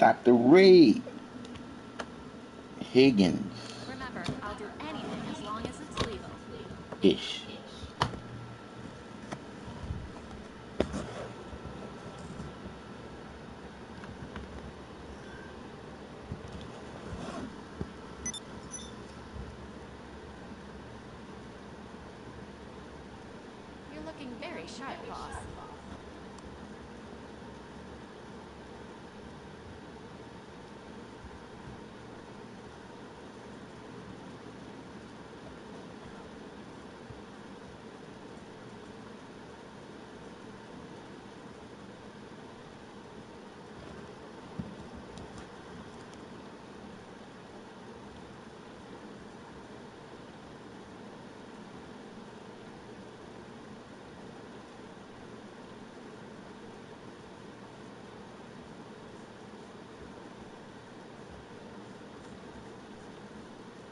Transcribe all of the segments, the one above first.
Dr. Ray Higgins. Remember, I'll do anything as long as it's legal. Ish. You're looking very sharp, boss.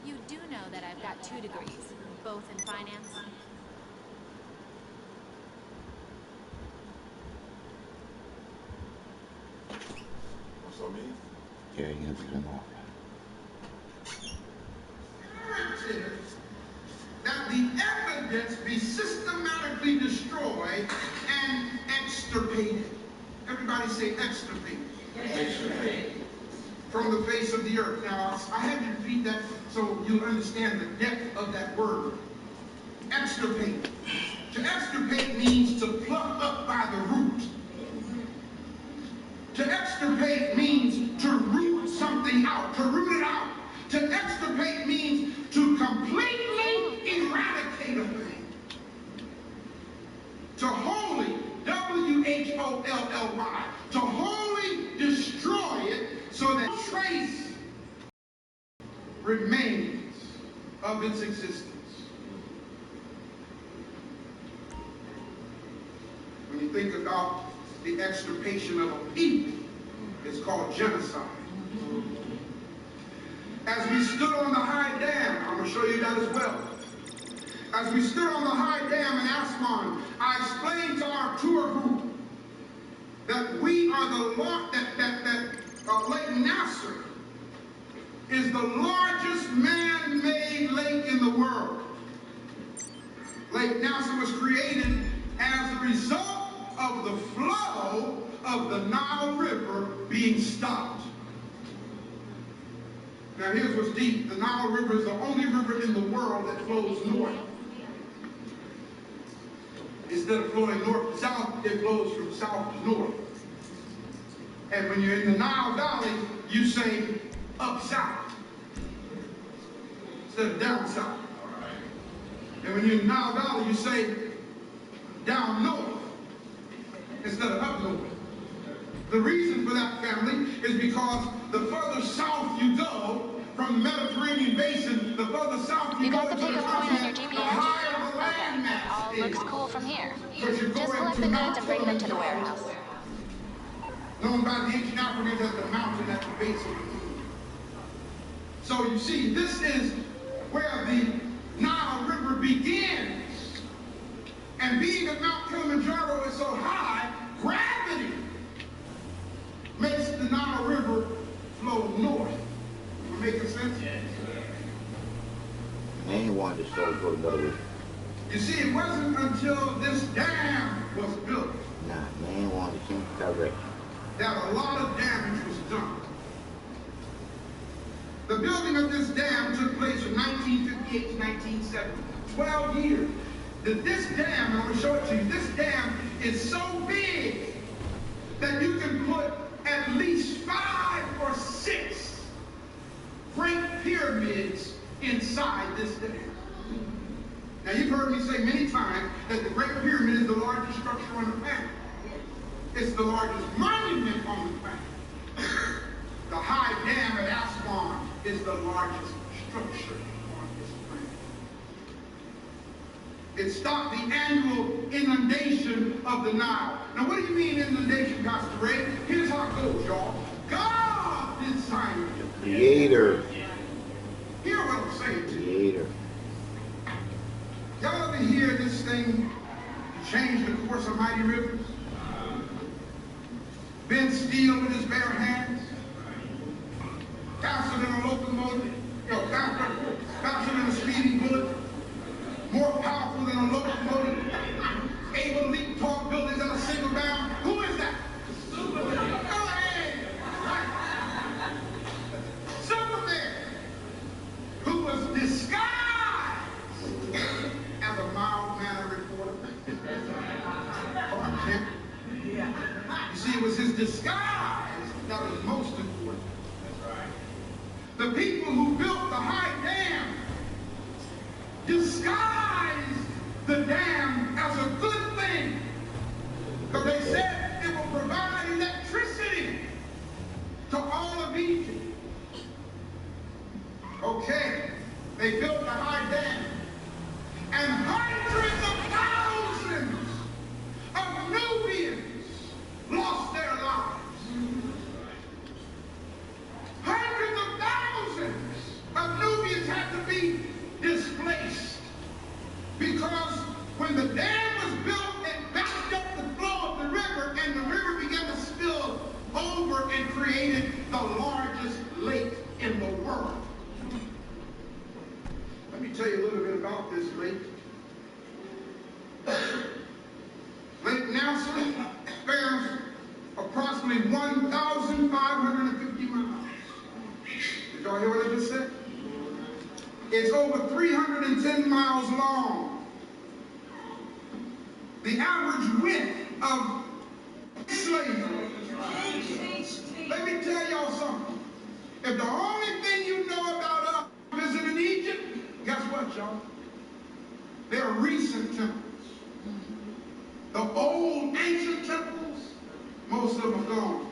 You do know that I've got 2 degrees, both in finance. What's up, me? Yeah, you can do them all. That the evidence be systematically destroyed and extirpated. Everybody say extirpate. Extirpate. From the face of the earth. Now, I had you repeat that so you'll understand the depth of that word. Extirpate. To extirpate means to pluck up by the root. To extirpate means to root something out, to root it out. To extirpate means to completely eradicate a thing. To wholly, W-H-O-L-L-Y, to wholly destroy it so that trace remains of its existence. When you think about the extirpation of a people, it's called genocide. As we stood on the high dam, I'm going to show you that as well. As we stood on the high dam in Aswan, I explained to our tour group that we are the Lake Nasser is the largest man-made lake in the world. Lake Nasser was created as a result of the flow of the Nile River being stopped. Now here's what's deep. The Nile River is the only river in the world that flows north. Instead of flowing north to south, it flows from south to north. And when you're in the Nile Valley, you say up south instead of down south. And when you're in the Nile Valley, you say down north instead of up north. The reason for that, family, is because the further south you go from the Mediterranean basin, the further south you go got the into the pickup point on your continent, GPS? the higher the Okay, landmass all is. looks cool from here. But you're Just going collect to the Mount goods and bring them to the Kilimanjaro, warehouse. known by the ancient Africans as the mountain at the base of the moon. So you see, this is where the Nile River begins. And being that Mount Kilimanjaro is so high, gravity makes the Nile River flow north. Am I making sense? They ain't wanted to show go another way. You see, it wasn't until this dam was built Nah, they ain't wanted to change the direction. that a lot of damage was done. The building of this dam took place from 1958 to 1970, 12 years. This dam, I'm going to show it to you, this dam is so big that you can put at least 5 or 6 great pyramids inside this dam. Now you've heard me say many times that the Great Pyramid is the largest structure on the planet. It's the largest monument on the planet. The high dam at Aswan is the largest structure on this planet. It stopped the annual inundation of the Nile. Now what do you mean inundation, Pastor Ray? Here's how it goes, y'all. God designed it. Creator. Hear what I'm saying to you. Creator. Y'all ever hear this thing change the course of mighty rivers? Bend steel with his bare hands? faster than a locomotive, faster than a speeding bullet, more powerful than a locomotive, able to leap tall buildings at a single bound. Who is that? Superman. Go ahead. Right. Superman, who was disguised as a mild-mannered reporter. Or a pimp. You see, it was his disguise that was most important. The people who built the high dam disguised the dam as a good thing, because they said it will provide electricity to all of Egypt. Okay, they built the high dam, and hundreds of thousands of Nubians lost their lives. Hundreds of thousands of Nubians had to be displaced, because when the dam was built, it backed up the flow of the river, and the river began to spill over and created the largest lake in the world. Let me tell you a little bit about this lake. Lake Nasser spans approximately 1,550 miles. Did y'all hear what I just said? It's over 310 miles long. The average width of slavery. Let me tell y'all something. If the only thing you know about us visiting Egypt, guess what, y'all? They're recent temples. The old ancient temples, most of them are gone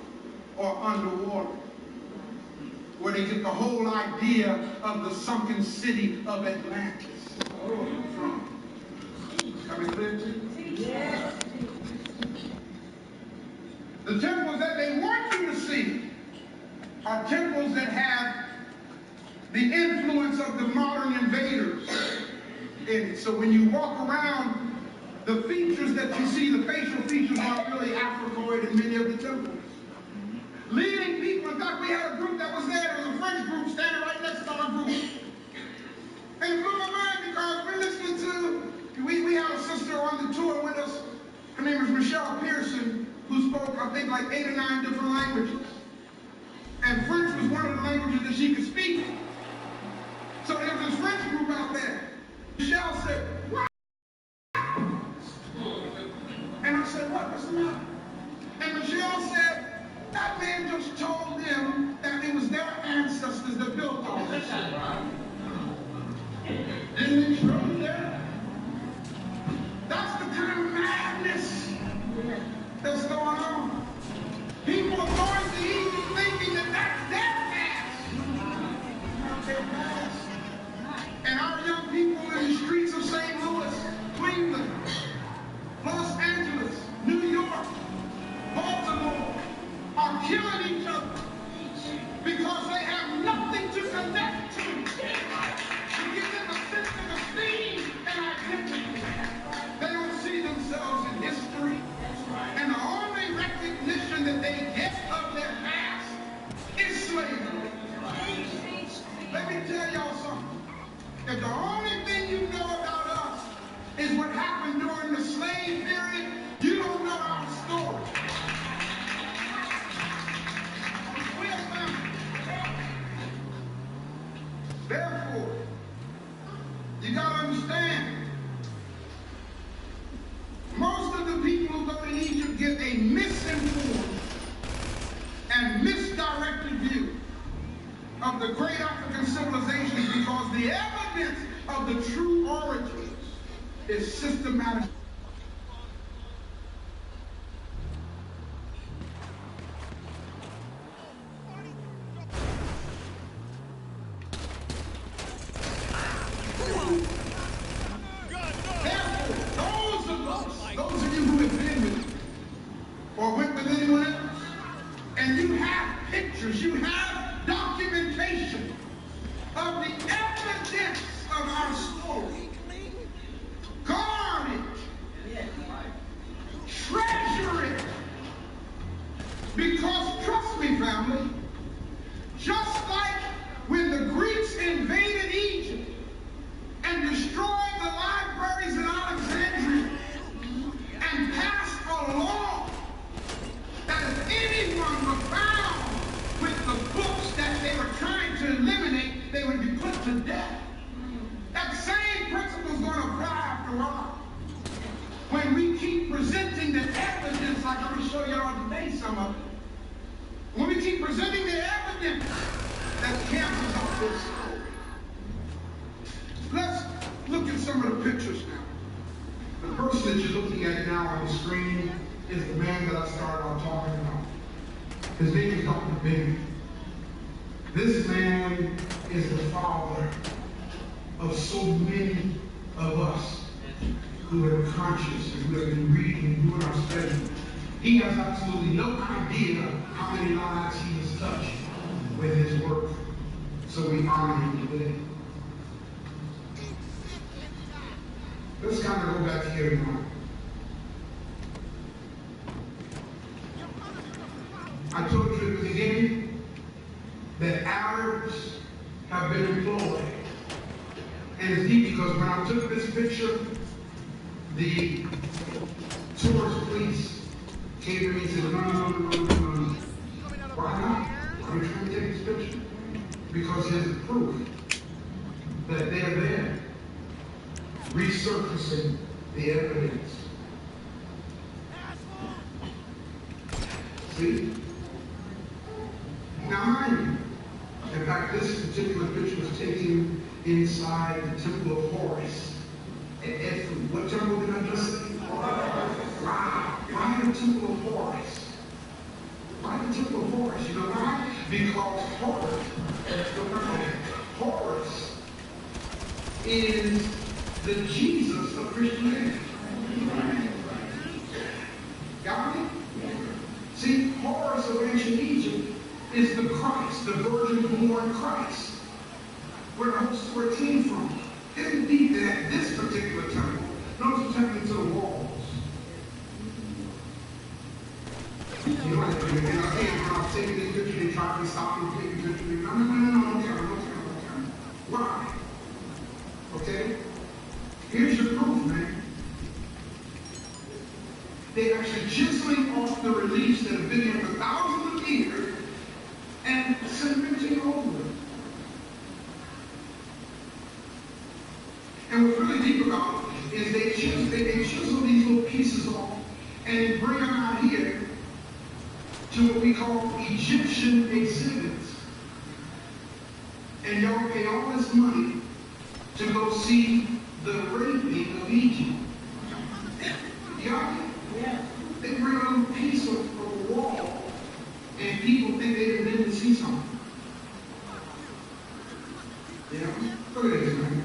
or underwater, where they get the whole idea of the sunken city of Atlantis from. Coming clear to you? Yes. The temples that they want you to see are temples that have the influence of the modern invaders in it. So when you walk around, the features that you see, the facial features, aren't really Africoid in many of the temples. Leading people, in fact, we had a group that was there. There was a French group standing right next to our group. And it blew my mind, because we're listening to, we had a sister on the tour with us. Her name is Michelle Pearson, who spoke, I think, like 8 or 9 different languages. And French was one of the languages that she could speak. So there was this French group out there. Michelle said, "What?" And I said, "What's the matter?" And Michelle said, "That man just told them that it was their ancestors that built all this." Didn't he show you that? That's the kind of madness that's going on. People are going to Egypt thinking that that's their past. Not their past. And our young people in the streets of St. Louis, Cleveland, Los Angeles, New York, Baltimore are killing each other because they have nothing to connect to give them a sense of esteem and identity. They don't see themselves in history. And the only recognition that they get of their past is slavery. Let me tell y'all something. If the only thing you know about us is what happened during the slave period, you don't know our story. We are family. Therefore, you got to understand, most of the people who go to Egypt get a misinformed and misdirected view of the great African civilizations, because the evidence of the true origins is systematic. Those of you who have been with me or went with anyone else, and you have pictures, you have documentation of the evidence of our story. Guard it. Treasure it. Because trust me, family, just like to death. That same principle is going to apply after a while. When we keep presenting the evidence, like I'm going to show y'all today some of it. When we keep presenting the evidence that cancels out this story. Let's look at some of the pictures now. The person that you're looking at now on the screen is the man that I started out talking about. His name is Dr. Ben. This man is the father of so many of us who are conscious and who have been reading and doing our study. He has absolutely no idea how many lives he has touched with his work. So we honor him today. Let's kind of go back here now. I told you at the beginning that Arabs have been employed. And it's deep because when I took this picture, the tourist police came to me and said, no. Why not? Are you trying to take this picture? Because here's the proof that they're there, resurfacing the evidence. See? Now, mind you, in fact, this particular picture was taken inside the Temple of Horus. And what temple did I just say? Wow. Why the Temple of Horus? Why the Temple of Horus? You know why? Because Horus is the Jesus of Christianity. Got me? See, Horus of ancient Egypt is the Christ, the virgin-born Christ, where the whole story came from. Indeed, that this particular temple, notice what's happening to the walls. You know, again, when I was taking this picture, they tried to stop me taking this picture. No, why? Okay? Here's your proof, man. They actually chiseling off the reliefs that have been here for thousands of years and cementing over it. And what's really deep about it is they chisel these little pieces off and bring them out here to what we call Egyptian exhibits. And y'all pay all this money to go see the raping of Egypt. Y'all, they bring a little piece of a wall and people think they didn't see something. You know? Look at this, man.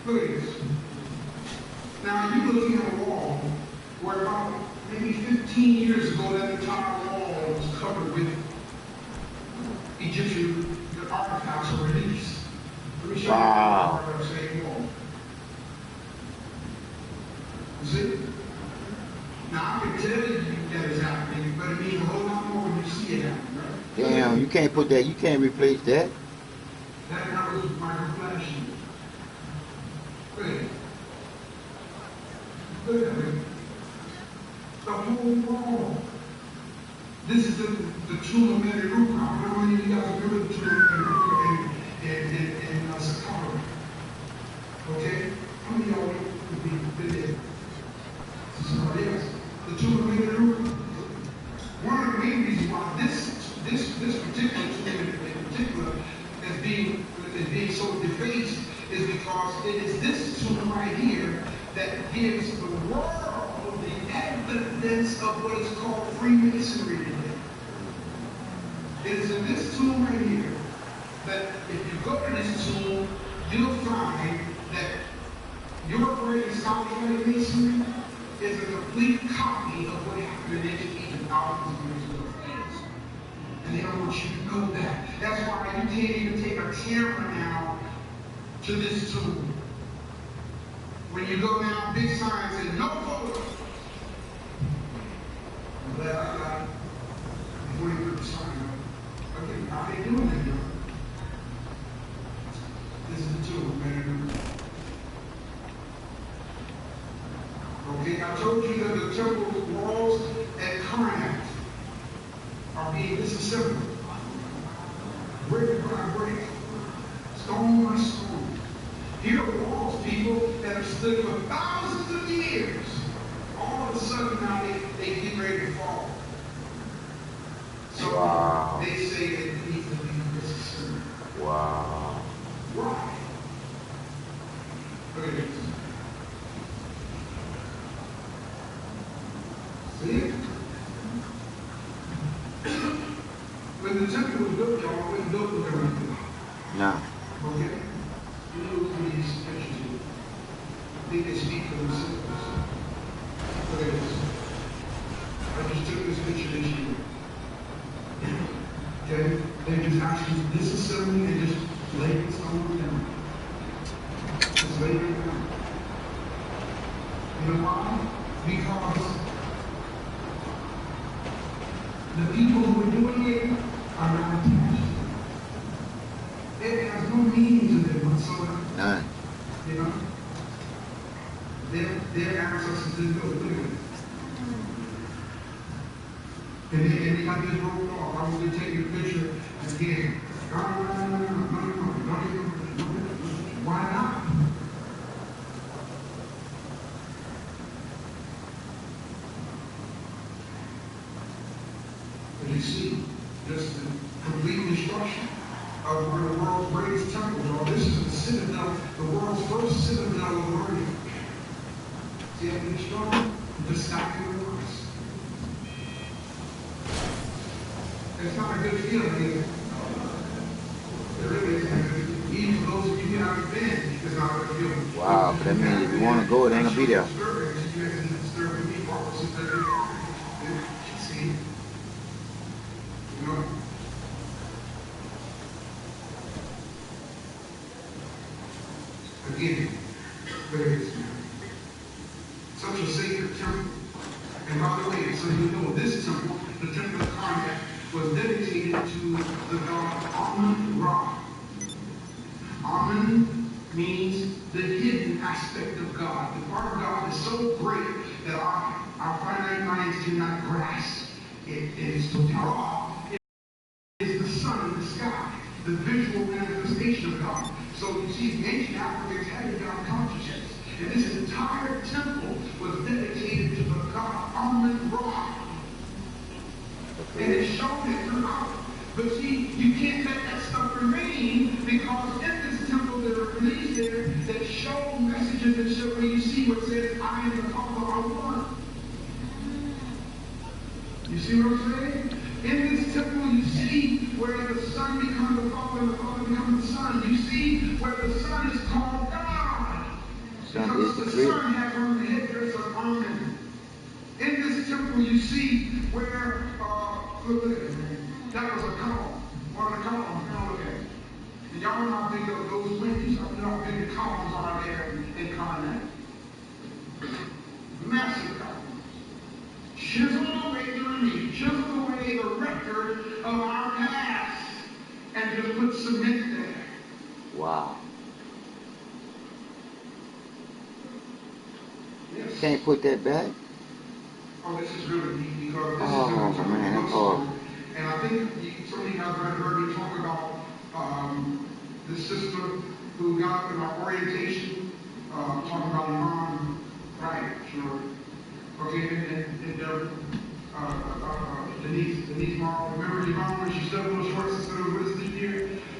Look at this. Now, you're looking at a wall where about maybe 15 years ago, that entire wall was covered with Egyptian artifacts or reliefs. Let me show you part of the same wall. You see? Now, I can tell you that is happening, but it means a whole lot more when you see it happen, right? Damn, you can't put that, you can't replace that. That was microflashing. Look at it. Look at it. The whole wall. This is the tomb of Mary Ruka. How many of you guys remember the tomb of Mary Ruka in Sakara? Okay? How many of y'all would be there? Yes. The tomb of Mary Ruka. One of the main reasons why this particular tomb in particular is being so defaced is because it is this tomb right here that gives the world the evidence of what is called Freemasonry today. It is in this tomb right here that if you go to this tomb, you'll find that your great solitary masonry is a complete copy of what happened in ancient Egypt thousands of years ago. And they don't want you to know that. That's why you can't even take a camera now to this tomb. When you go down, big sign says no photos. I'm glad I got before you put the sign up. Okay, how they doing that now? This is the tomb, man. Okay, I told you that the temple walls at Karnak are being disassembled. Where did God bring Here are walls, people, that have stood for thousands of years. All of a sudden now they get ready to fall. So Wow. they say that we need to be discerned. Wow. Why? Look at this. See? When the temple was built, y'all, it was built with everything. Nah. Okay? You know who these pictures do? I think they speak for themselves. Look at this. I just took this picture this year. Okay? They just actually disassembling and just laying it somewhere down. Just laying it down. You know why? Because the people who are doing it are not attached. It has no meaning to them whatsoever. None. You know? Their ancestors didn't go through it. And they got this rolled off. I was going to take your picture again. No. Why not? And you see, just the complete destruction of one of the world's greatest temples. Y'all, this is the citadel, the world's first citadel of learning. See how they destroyed? Just stacking the rocks. It's not a good feeling either. It really isn't. Even for those of you who haven't been, it's not a good feeling. Wow, but that means if you want to go, it ain't gonna be there. See? You know? Again, there it is, man. Such a sacred temple. And by the way, so you know, this temple, the temple of Karnak, was dedicated to the god Amun-Ra. Amun means the hidden aspect of God. The part of God is so great that our finite minds cannot grasp. It is to Ra. It is the sun in the sky, the visual manifestation of God. So you see, ancient Africans had a God consciousness. And this entire temple was dedicated to the god Amun-Ra. And it showed it throughout. But see, you can't let that stuff remain because in this temple there are things there that show messages and show where you see what says, I am the Father are one. You see what I'm saying? In this temple you see where the Son becomes the Father and the Father becomes the Son. You see where the Son is called God. Because the Son has on the headdress of Amen. In this temple you see where, look at it, man. That was a column. One of the columns, now look at it. And y'all know how big those windows, I know how big the columns are there in Karnak. Massive columns. Chisel away the remains, chisel away the record of our past, and just put cement there. Wow. Yes. Can't put that back? Oh, this is really neat because this Oh, is man, that's hard. And I think some of you guys might have heard me talk about this sister who got in our orientation, talking about Iman, right? Sure. Okay, and Denise Mom, remember Iman when she stood up on the short sister with us this year?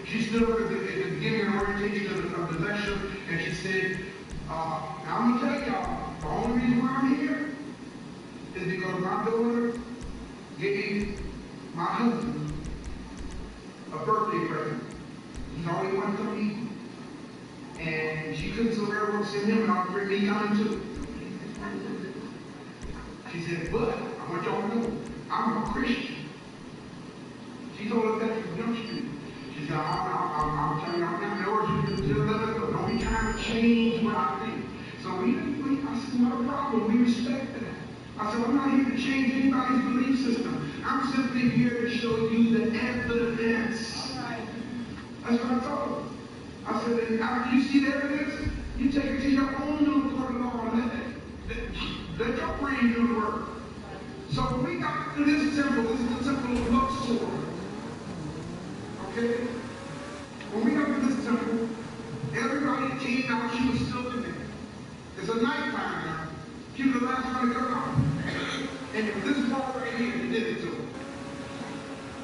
She stood up at the beginning of the orientation of the lecture, and she said, now I'm going to tell y'all, the only reason why I'm here is because my daughter gave my husband a birthday present. He's always wanted to meet me. And she couldn't so very well send him, and I'll bring me coming too. She said, but I want y'all to know, I'm a Christian. She told us that from Young Street. She said, I'm telling y'all now, in order to let us go. Don't be trying to change what I think. So I said, not a problem. We respect that. I said, I'm not here to change anybody's belief system. I'm simply here to show you the evidence. That's what I told her. I said, and after you see the evidence, you take it to your own little court of law and let your brain do the work. So when we got to this temple, this is the temple of Luxor. Okay? When we got to this temple, everybody came out the last one to come out. And if this ball right here, he did it to her.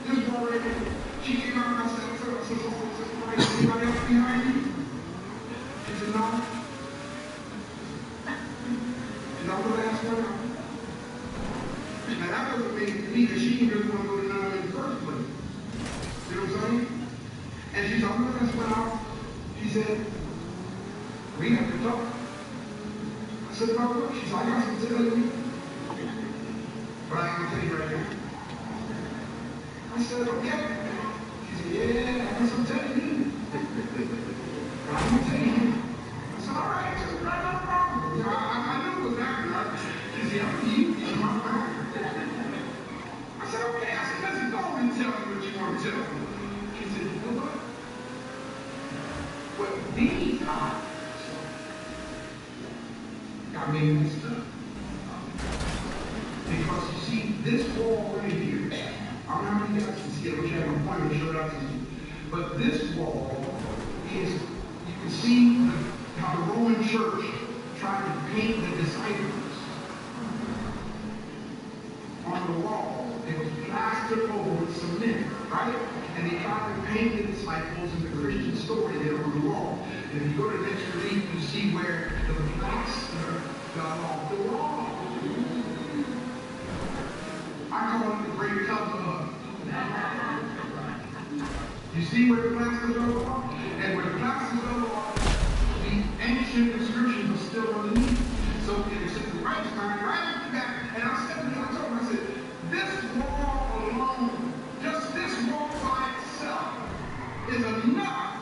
This ball right here, she came out and I said, anybody else behind you? She said, no. And I was the last one out. Now that doesn't mean me because she didn't really want to go to none in the first place. You know what I'm saying? And she said, I'm the last one out. She said, we have to talk. I said, about what? She said, I got something to tell you. But I ain't gonna tell you right now. I said, okay. She said, yeah, I guess I'm telling you. But I'm gonna tell you. I said, all right, just right, no problem. You know, I knew it was happening. She said, I'm gonna use you in my mind. I said, okay. I said, listen, go and tell me what you want to tell me. She said, you know what? What these are got me messed up. Because you see, this wall right here, I don't know how many guys can see it, which I have a point to show it out to you. But this wall is, you can see how the Roman church tried to paint the disciples on the wall. It was plastered over with cement, right? And they tried to paint the disciples in the Christian story there on the wall. And if you go to the next relief, you see where the plaster got off the wall. I call it the great cover up. You see where the plaster goes off? And where the plaster goes off, the ancient inscriptions are still underneath. So it's in the right side, right at the back. And I said to him, I told him, I said, this wall alone, just this wall by itself, is enough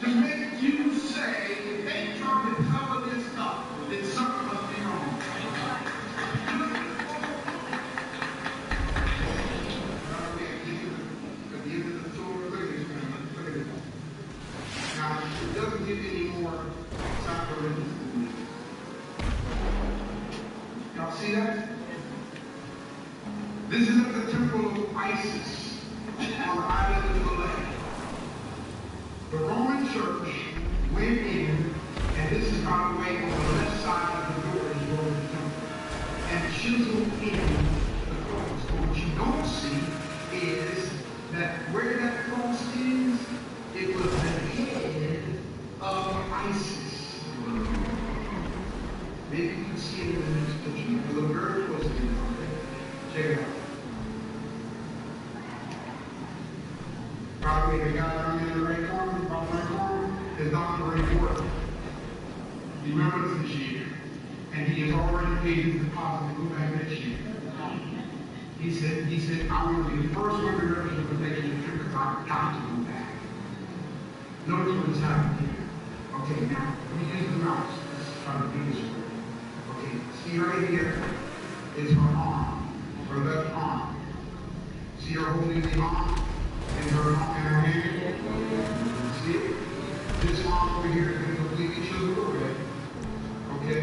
to make you say, if they try to cover this up, then something must be wrong. At the end of the tour, look at this, man. Look at this. Now, it doesn't give any more sacrifice. Y'all see that? This is at the temple of Isis on the island of LovE. The Roman church went in, and this is, by the way, on the left side of the door is where the temple, and chiseled in the cross. But what you don't see is that where that cross is, it was the head of Isis. Maybe you can see it in the next picture. It look very close to it. Check it out. By the way, the guy down there in the right corner, bottom right corner, is Dr. Ray Work. He remembers this year, and he has already paid his deposit to go back next year. He said, I want to be the first one to represent the next year because I've got to go back. Notice what is happening here. Okay, now, let me use the mouse. Let's try to do this for you. Okay, see right here is her arm, her left arm. See her holding the arm? In her hand. See it? This arm over here is completely chiseled away. Okay?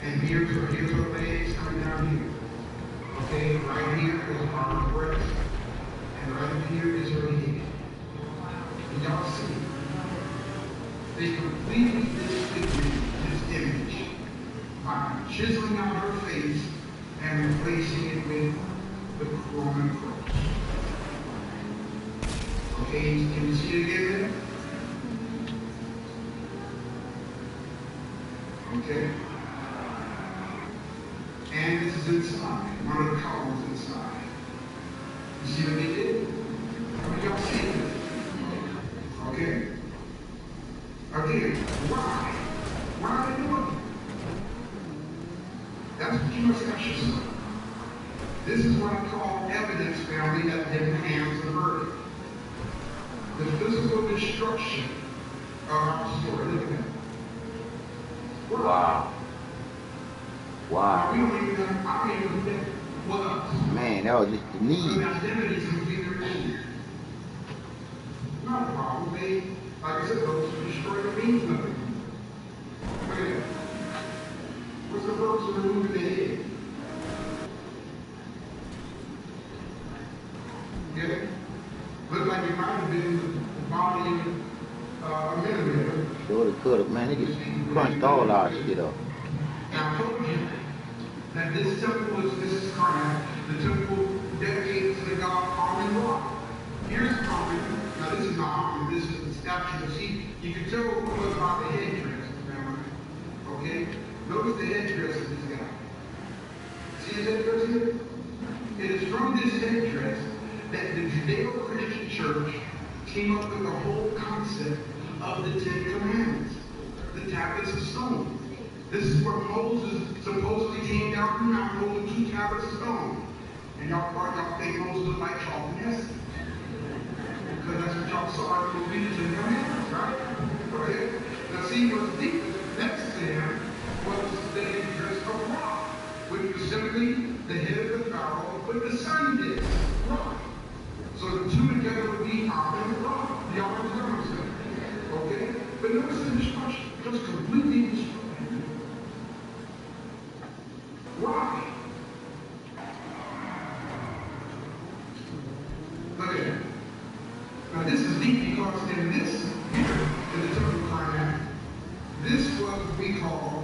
And here's her legs coming down here. Okay? Right here is her breast. And right here is her head. And y'all see it? They completely disfigured this image by chiseling out her face and replacing it with the Roman cross. Okay, can you see it again there? Okay. And this is inside, one of the columns inside. You see what they did? How many y'all see it? Okay. Again, why? Why are they doing it? That's what you must ask yourself. This is what I call evidence, family, that didn't hands the verdict. The physical destruction of our story. Look at that. Wow. Wow. We don't even know, I don't even think what else. Man, that was just the So knee. the identity is completely removed. Not a problem. They, like I said, those who destroy the means nothing. Look at that. What's the purpose of removing the head? Get it? Looked like it might have been the body of a millimeter. They would have cut it, man. They just crunched all our shit up. Now I told you that this temple is Karnak, the temple dedicated to the god Amen Ra. Here's Amen. Now this is not Amen, this is the statue. See, you can tell what about the headdress, remember? Okay? Notice the headdress of this guy. See his headdress here? It is from this headdress that the Judeo-Christian church came up with the whole concept of the Ten Commandments, the tablets of stone. This is where Moses supposedly came down from Mount holding 2 tablets of stone. And y'all think Moses looked like Charlton Heston. Because that's what y'all saw in the movie, the Ten Commandments, right? Okay? Now see, what's deep next to him was the headdress of Ra, which was simply the head of the pharaoh with the sun disk, Ra. So the two together would be Amen and Ra. Y'all understand? Okay? But notice the destruction. Just completely destroyed. Why? Look at it. Now this is deep because in this here, in the temple of Karnak, this was what we call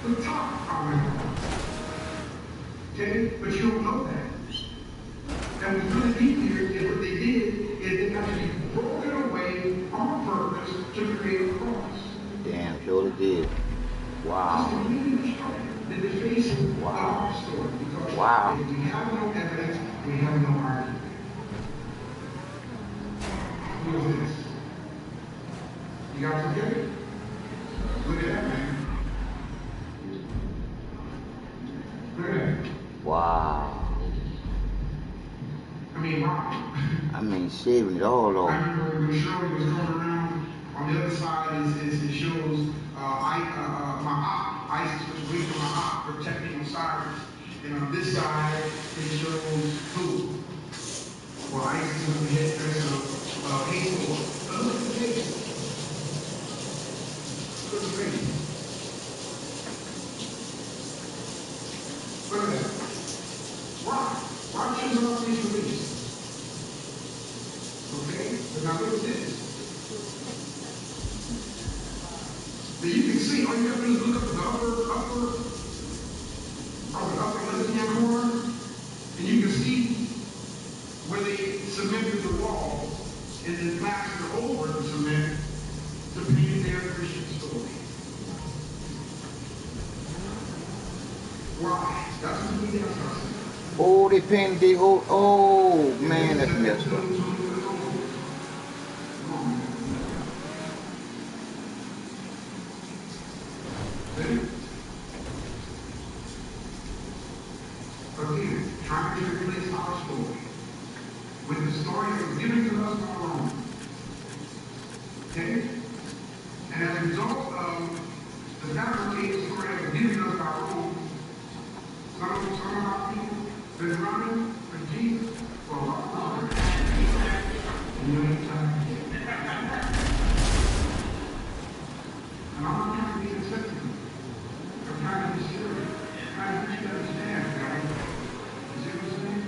the top Amen. Okay? But you don't know that. And what's really deep here is what they did is they actually broke it away on purpose to create a cross. Damn, surely did. Wow. The defacing of our story. Because Wow. if we have no evidence, we have no argument. Who is this? You guys okay? Look at that, man. Look at that. Wow. I mean, wow. I mean, saving it all I over. remember when Shirley was coming around, on the other side it shows my op, ISIS was weak on my op, protecting Osiris. And on this side, it shows who? Well, ISIS is the headdress of Hathor. But look at the face. Look at the face. Look at that. Why? Why choose all these release? Okay? But now look at this. Now you can see, all you have to do is look up at the upper left-hand corner, and you can see where they cemented the wall and then plastered over the cement to paint their Christian story. Why? That's what we have. Oh, they painted the whole. Oh, man, that's messed up. Again, trying to replace our story with the story that was given to us by Rome. Okay? And as a result of the fabricated story that was given to us by Rome, some of our people have been running for Jesus for a long time. And you ain't time. And I'm not trying to be insensitive. I'm trying to be serious. I'm trying to get you to understand, guys. You see what I'm saying?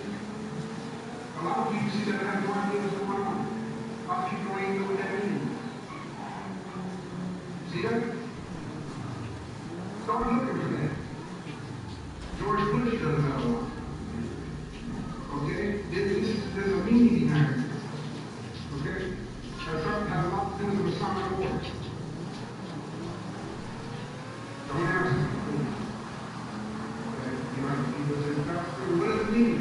A lot of people see that I have no idea what's going on. A lot of people don't even know what that means. See that? Start looking for that. George Bush does that a lot. Okay? There's a meaning behind it. Okay? That has a lot to do with the Masonic order. Don't ask me. What does it mean?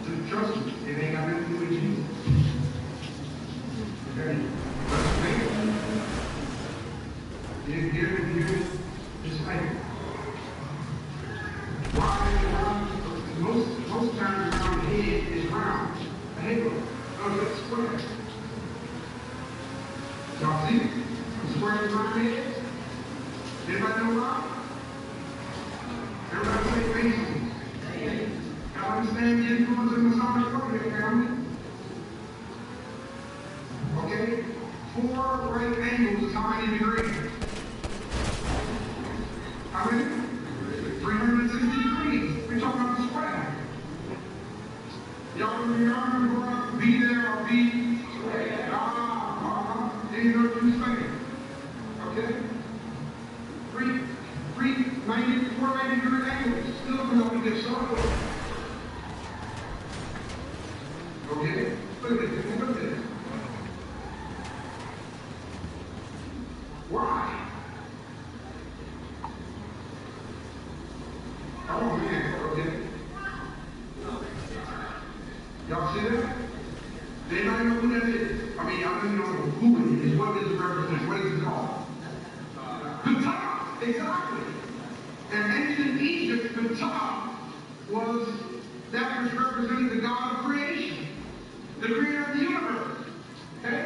Just trust me. It ain't got nothing to do with Jesus. Okay? But here is like most times around the head is round. The halo. No, it's square. Y'all see it? The square is around the head. Anybody know why? Everybody say Masons. Y'all understand the influence of the Masonic order here, family? Okay? 4 right angles is how many degrees? How many? 360 degrees. We're talking about the square. Y'all remember be there or be? You know what you say? I mean, I don't even know who it is. What does it represent? What is it called? Trutth, exactly. And ancient Egypt, Trutth was that which represented the God of creation, the creator of the universe. Okay?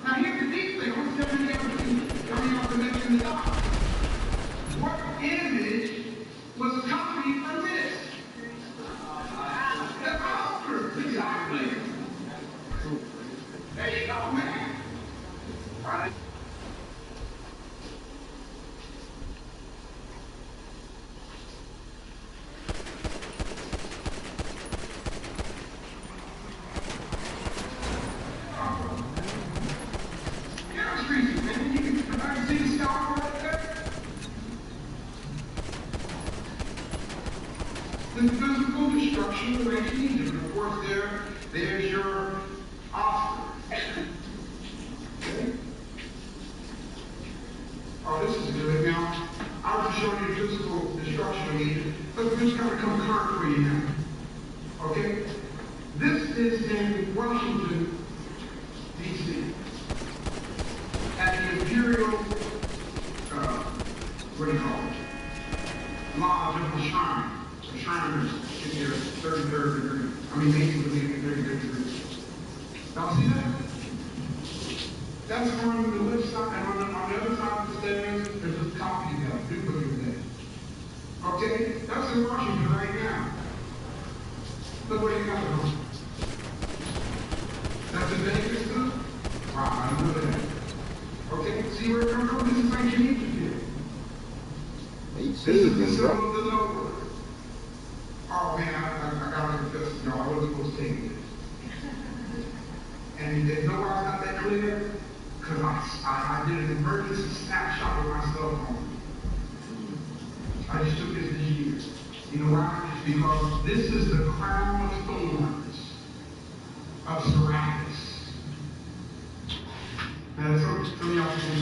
Now here's the deep thing. I want to tell you how many of you mentioned the God. What image was copied from this? The altar. Exactly. There you go, man. All right. The physical destruction of ancient Egypt. And of course, there's your offspring. Okay? Oh, this is good. Now, I was just showing you physical destruction of Egypt. Let's just kind of come current for you now. Okay? This is in Washington, D.C. at the Imperial, what do you call it? Lodge of the Shrine. The Shriners in their 33rd degree. I mean, basically in the 33rd degree. Y'all see that? That's on the left side, and on the other side of the stairs, there's a copy of that, duplicate of that. Okay? That's in Washington right now. Look what you got on. That's in Vegas too? Wow, I didn't know that. Okay? See where it comes from? This is ancient Egypt here. He saved him, bro. Oh man, I got to confess, no, I wasn't supposed to take this. And there's no why it's not that clear, because I did an emergency snapshot with my cell phone. I just took this year. You know why? It's because this is the crown of thorns of Serapis. Now, some of y'all say,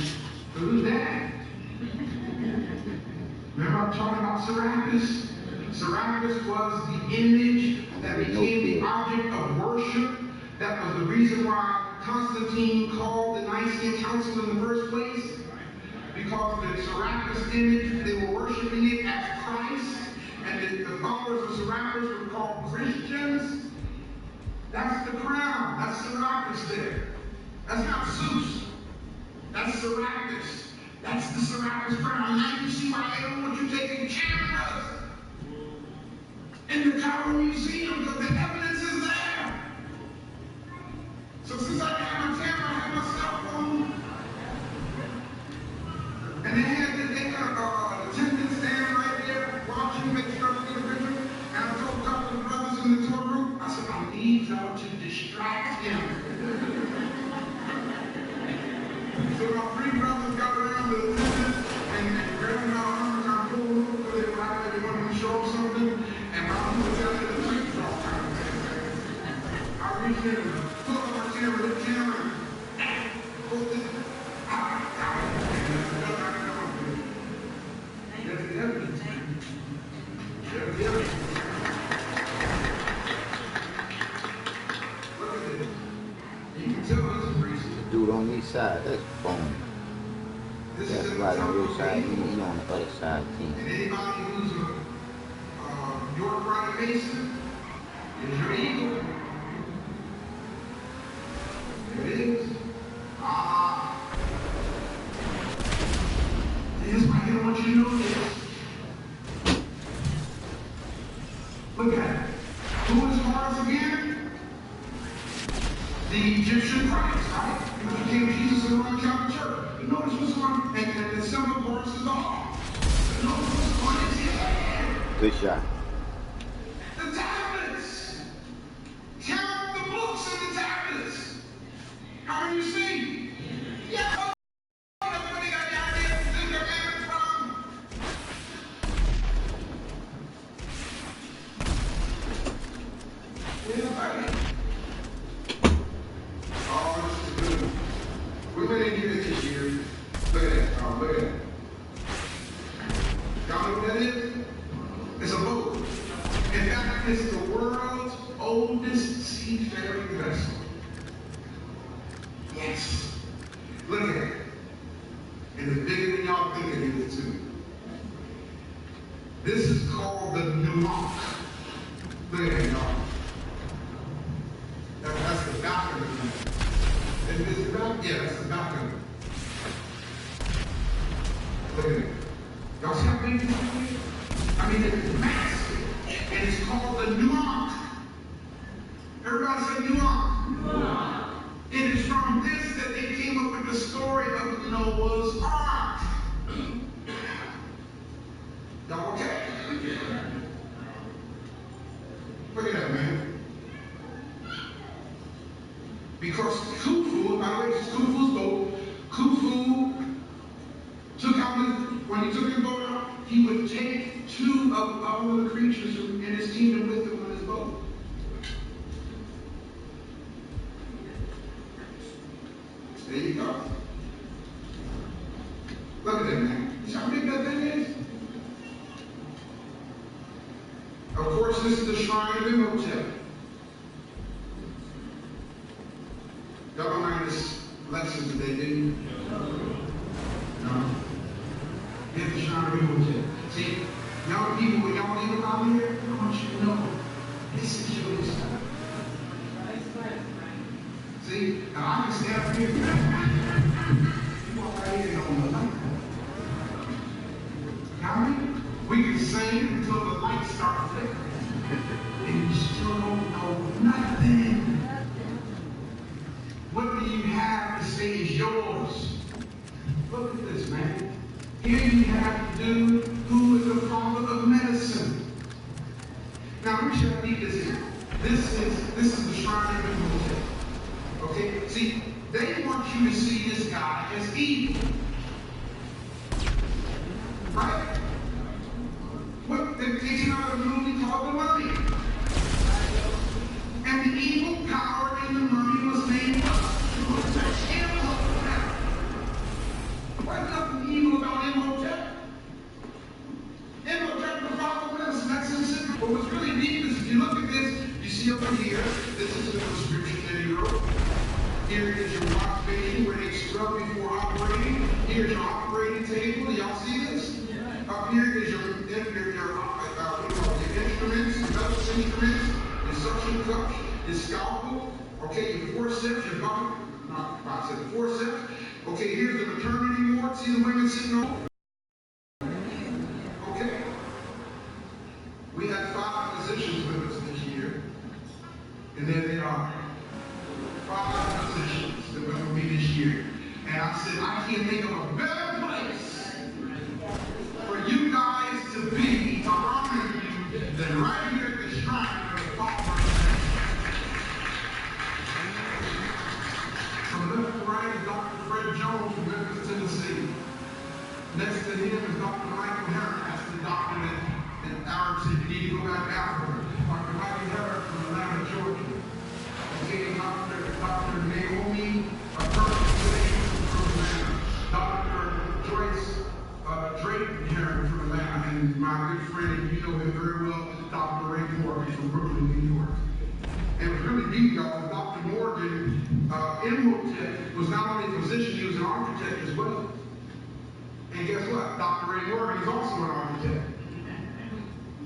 who's that? Remember I'm talking about Serapis? Serapis was the image that became the object of worship. That was the reason why Constantine called the Nicene Council in the first place. Because of the Serapis image, they were worshiping it as Christ. And the followers of Serapis were called Christians. That's the crown. That's Serapis there. That's not Zeus. That's Serapis. That's the Serapis crown. Now you see why they don't want you taking cameras in the Cairo Museum, because the evidence is there. So since I have my camera, I have my cell phone. And they had an attendant standing right there watching, making sure I get a picture. And I told a couple of brothers in the tour group, I said, I need y'all to distract him. So my three brothers got around the attendant and grabbed my arm and I pulled them because they were like they wanted to show them something. And my uncle was out there the streets all kind of thing. I reached in and pulled up my camera, the camera, pulled it. There's the evidence, man. There's the evidence. Look at this. You can tell this is recent. Dude on this side, that's phone. That's right on your side, he on the other side, team. And anybody who's a York Rite Mason is your eagle. There it is. This right here, I want you to know this. Look at it. Who is Horus again? The Egyptian Christ, right? He became Jesus in the Roman Catholic Church. But notice what's on, and the symbol of Horus is the hawk. But notice what's on his head. Good shot. The tablets. Count the books in the tablets. How many you see? Yeah. We're going to do it this year. Look at that. Oh, look at that. Y'all know what that is? It's a boat. In fact, it's the world's oldest seafaring vessel. Look at it. And it's bigger than y'all think it is too. This is called the pneumoc. Look at that, y'all. That's the back of it. And this back, yeah, that's the back of it. Look at it. Y'all see how big this is? I mean, it's massive. And it's called the pneumoc. Everybody say pneumoc. It is from this that they came up with the story of Noah's Ark. Y'all okay? Look at that, man. Because Khufu, by the way, it's Khufu's boat. Khufu took out when he took his boat out, he would take two of all of the creatures in his kingdom with him on his boat. There you go. Look at that, man. You see how big that thing is? Of course, this is the shrine of Imhotep. Y'all don't learn this lesson today, did you? No. Here's the shrine of Imhotep. See, young people, when y'all leave out here, I want you to know, this is your stuff. See, now I can stand up here. You walk right here and don't know nothing. How many? We can sing until the lights start flickering. And you still don't know nothing. What do you have to say is yours? Look at this, man. Here you have the dude who is the father of medicine. Now, let me show you this here. This is the shrine of Imhotep. Okay? See, they want you to see this guy as evil. Right? What they're taking out of a movie called The Mummy. And the evil power in the mummy was named Imhotep. What's nothing evil about Imhotep? Imhotep, the father of medicine, that's insipid. But what's really deep is if you look at this, you see over here, this is the prescription that he wrote. Here is your wash basin where they scrub before operating. Here's your operating table. Do y'all see this? Up here is your instruments, medical instruments, your suction cups, your scalpel, okay, your forceps, your bucket, I said the forceps. Okay, here's the maternity ward. See the women sitting on? Okay. We had 5 physicians with us this year, and there they are. 5 physicians that were with me this year. And I said, I can't think of a better place for you guys to be, to honor you, than right here at the shrine of the Father. From left to right is Dr. Fred Jones from Memphis, Tennessee. Next to him is Dr. Michael Herrick. That's the doctor that Arab said you need to go back to Africa. Dr. Michael Herrick from Atlanta, Georgia. Okay, Dr. Naomi from Atlanta. Dr. Joyce Drake Herrick from Atlanta. And my good friend, you know him very well, Dr. Ray Morgan from Brooklyn, New York. And it was really deep, y'all, because Dr. Morgan, Imhotep, was not only a physician, he was an architect as well. And guess what? Dr. Ray Morgan is also an architect.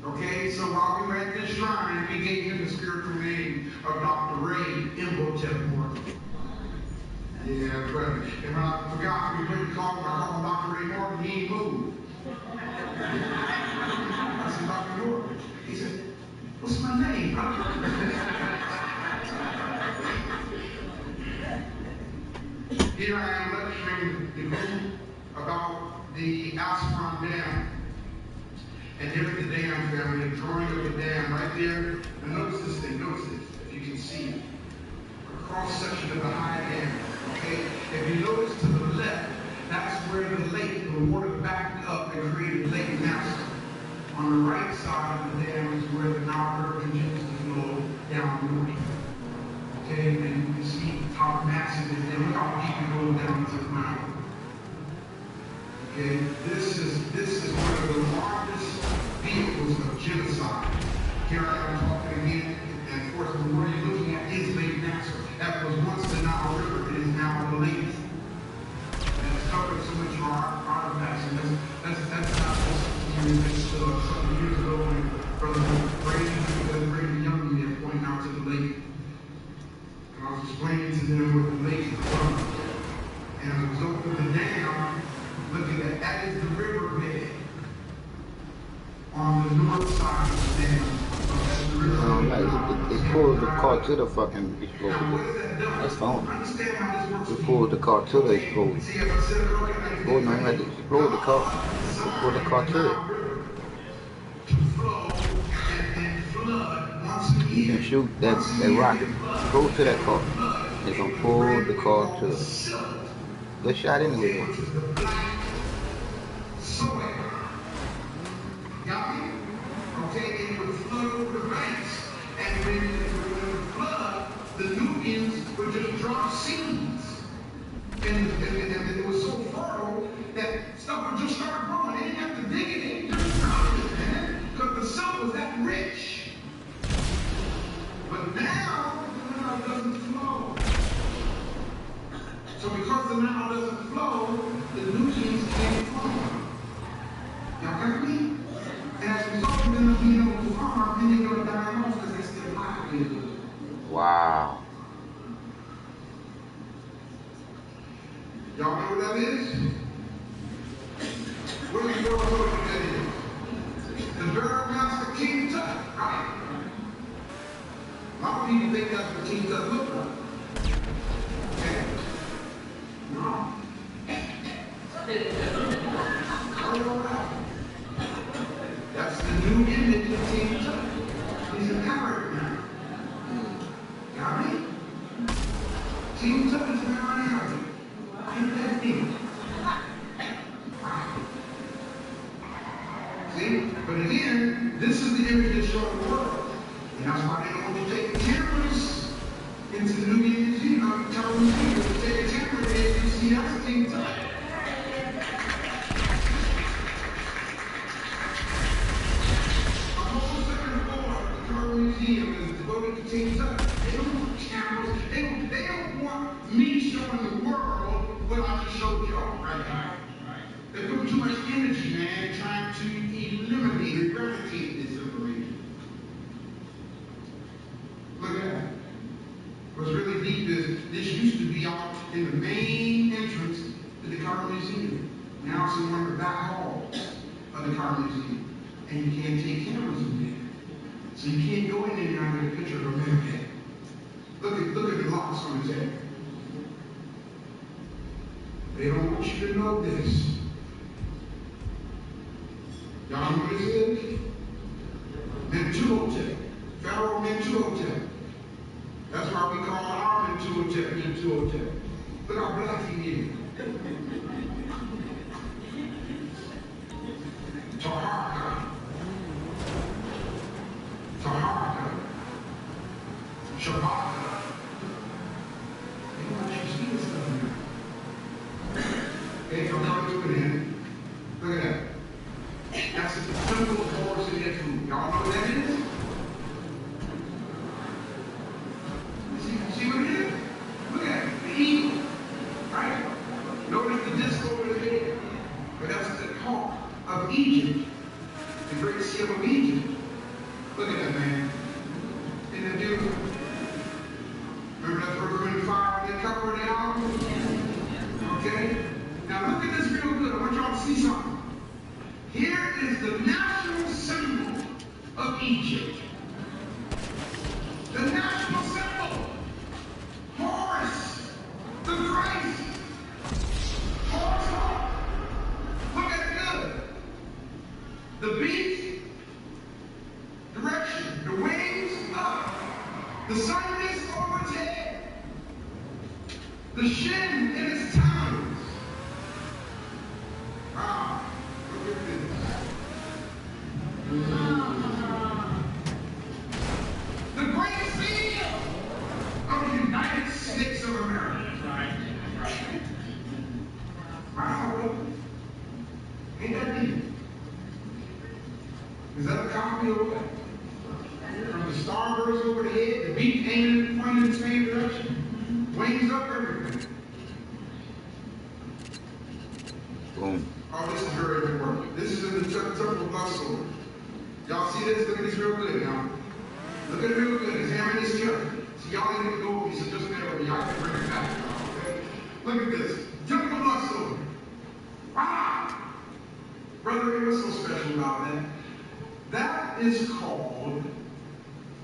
Okay, so while we were at this shrine, we gave him the spiritual name of Dr. Ray Imhotep Morgan. Yeah, that's right. And when I forgot, we played the call, I called him Dr. Ray Morgan, he ain't moved. I said, Dr. Morgan. He said, what's my name? Here I am lecturing the group about the Aswan Dam. And here's the dam, family, a drawing of the dam right there. And notice this thing, notice this, if you can see it. A cross section of the high dam, okay? If you notice to the left, that's where the lake, the water backed up and created Lake Nasser. On the right side of the dam is where the Nile River continues to flow down north. Okay, and you can see how massive it is. Look how deep it goes down into the mountain. Okay, this is one of the largest vehicles of genocide. Here I am talking again, and of course, the word you're looking at is Lake Nasser. That was once the Nile River, it is now the lake. incident with the lake flood. And as a result of the dam, look at that. That is the riverbed on the north side of the dam. That's the riverbed. They pulled the car to the fucking explosion. Now, what has that done? That's fine. Understand how this works. They pulled the car to the explosion. See, as I said earlier, Oh no, you had to explode the car. They pulled the car to it. to flow and flood once a You year. can shoot that rocket. Go to that car. They're gonna pull the car to it. Good shot anyway. Which is the black soil. Got me? Okay, and it would flood over the banks. And when it would flood, the Nubians would just drop seeds. And it was so fertile that stuff would just start growing. They didn't have to dig it, they just dropped it, man. Because the soil was that rich. But now, the Nile doesn't flow. So because the Nile doesn't flow, the nutrients can't flow. Y'all got me? And as a result of them being able to farm, then they're going to die off because they still live. Wow. Y'all know what that is? What do you know what that is? The Barrel Master King Tut, right? A lot of people think that's what King Tut looked like. Okay. No. That's the new image of King Tut. He's a coward now. Got me? King Tut is now an arrogant. Ain't that neat? See? But again, this is the image that showed the world. And that's why they don't want to take cameras into the Nubian Museum. Telling people to take a camera there, you see that's King Tut. A whole second floor of the Car Museum is devoted to King Tut. They don't want cameras. They don't want me showing the world what I just showed y'all right now. They put too much energy, man, trying to eliminate, eradicate this information. Look at that. What's really deep is this used to be out in the main entrance to the Car Museum. Now it's in one of the back halls of the Car Museum. And you can't take cameras in there. So you can't go in there and get a picture of a man head. Look at the locks on his head. They don't want you to know this. Y'all know what this is? Mentuhotep. Pharaoh Mentuhotep. That's why we call our Mentuhotep Mentuhotep. Look how black he is. Taharka. Taharka. Shabaka. You want you see this stuff here. Okay, I'm coming to an end. Look at that. That's the symbol of Horus and Etu. Y'all know what that is? See what it is? Look at it. The eagle. Right? Notice the disc over the head. But that's the hawk of Egypt. The great seal of Egypt. Look at that, man. Isn't that beautiful? Remember that first wind fire on the cover of the album? Okay? Now look at this real good. I want y'all to see something. Here is the national symbol of Egypt. The national symbol. Horus, the Christ. Horus hawk. Look at it good. The beak, direction, the wings up. The sun is over its head. The shin in its talons. Wow. Look at this. The great seal of the United States of America. Right. Wow. Ain't that neat? Is that a copy of what? From the starburst over the head, the beak aiming, pointing in the same direction, wings up, everything. Boom. Oh, this is very important. This is in the temple of Luxor. Y'all see this? Look at this real good now. Look at it real good. Examine this carefully. See, y'all ain't gonna go with me, so just bear with me. Y'all can bring Look at this. Temple of blood silver. Ah! Brother, what's so special about that? That is called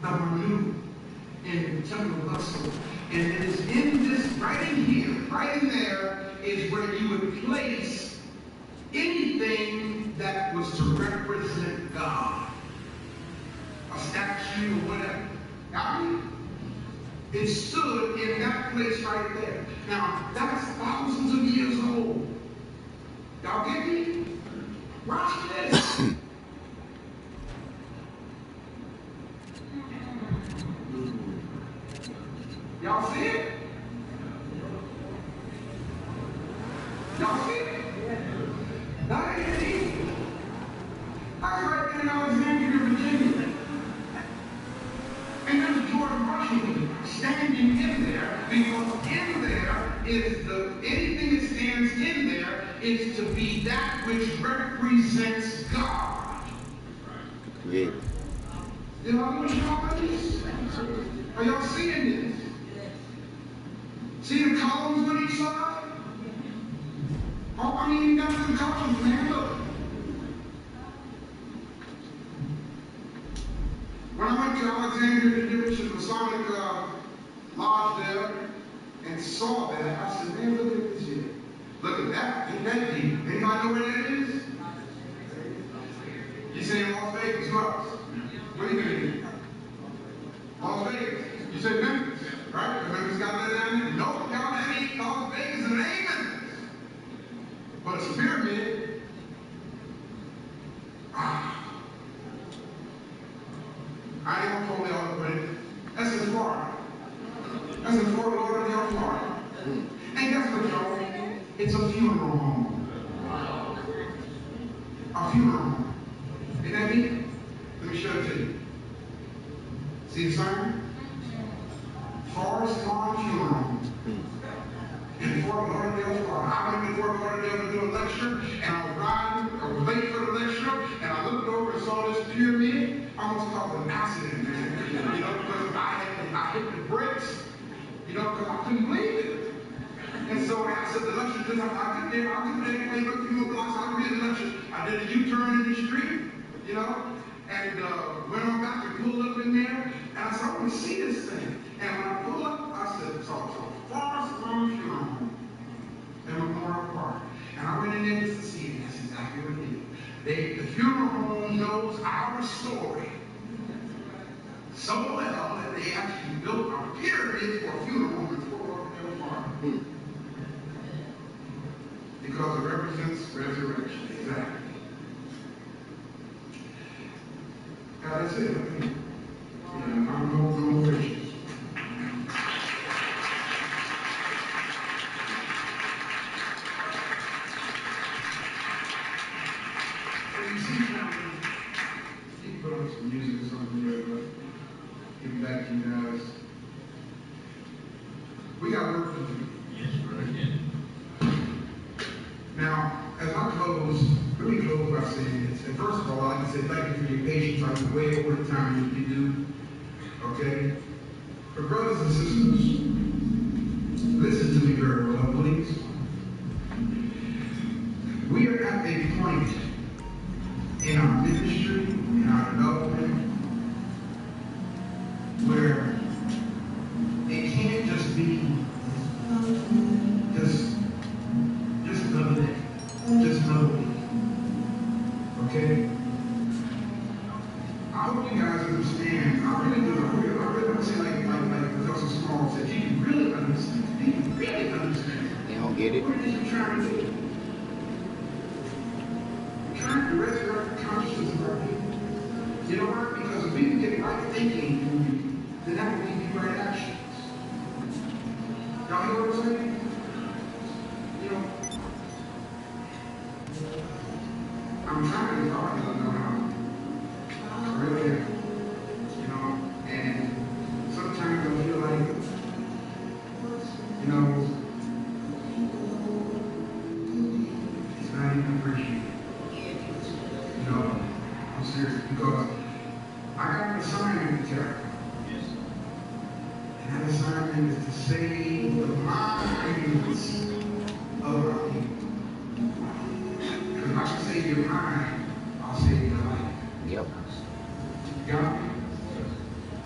the Manu in Temple of blood silver. And it is in this, right in here, right in there, is where you would place anything that was to represent God. A statue or whatever. I mean, it stood in that place right there. Now, that's thousands of years old. Y'all get me? Watch this. Y'all see it? Y'all see it? That ain't it easy. That's right there in Alexandria, Virginia. And there's George Washington standing in there, because in there is anything that stands in there is to be that which represents God. Yeah. Did I lose y'all on this? Are y'all seeing this? See the columns on each side? Oh, I mean, you got some columns, man. Look. When I went to Alexandria to the Masonic Lodge there and saw that, I said, man, look at this here. Look at that. Ain't that deep? Anybody know where that is? You say in Las Vegas, Russ? What do you mean? Las Vegas. You say Memphis, right? Memphis got that down there? Nope, y'all, that ain't Las Vegas and it ain't Memphis. But it's a pyramid. I ain't gonna totally all but that's in Florida. That's in Fort Lauderdale, Florida. And guess what, y'all? It's a funeral home. A funeral home. Isn't that neat? Let me show it to you. See the sign? Forest Lawn Funeral Home. In Fort Lauderdale, Florida. I went to Fort Lauderdale to do a lecture, and I was late for the lecture, and I looked over and saw this pyramid. I almost caused an accident, man. You know, because I hit the brakes, you know, because I couldn't believe it. And so I said, the lecture, I get there, I look a few blocks, I did the lecture. I did a U-turn in the street, you know, and went on back and pulled up in there, and I said, I want to see this thing. And when I pulled up, I said, it's a Forest Lawn Funeral Home in Memorial Park. And I went in there just to see it. That's exactly what it is. The funeral home knows our story so well that they actually built a pyramid for a funeral home in Fort Lauderdale, Florida. Because it represents resurrection. Exactly. God, that's it. I'm no Christians. You see, you put on some music or something here, but give it back to you guys. We got work to do. Yes, right. Now, as I close, let me close by saying this. And first of all, I'd like to say thank you for your patience. I was way over the time you do. Okay? But brothers and sisters, listen to me very well, please. We are at a point in our ministry, in our development, where it can't just be just another day, just another week. Okay? I hope you guys understand. I really do. I really want to say like Professor Small said, do you really understand? Do you really understand? They don't get it. What are you trying to do? Trying to resurrect the consciousness of our people. You know why? Because if we can get right thinking, then that will lead to right actions. Y'all hear what I'm saying? You know, I'm trying to talk to them now. I really am. You know, and sometimes I feel like, you know, it's not even appreciated. You know, I'm serious, because I got an assignment to carry. And that assignment is to save the minds save your mind, I'll save your life. Yep. God,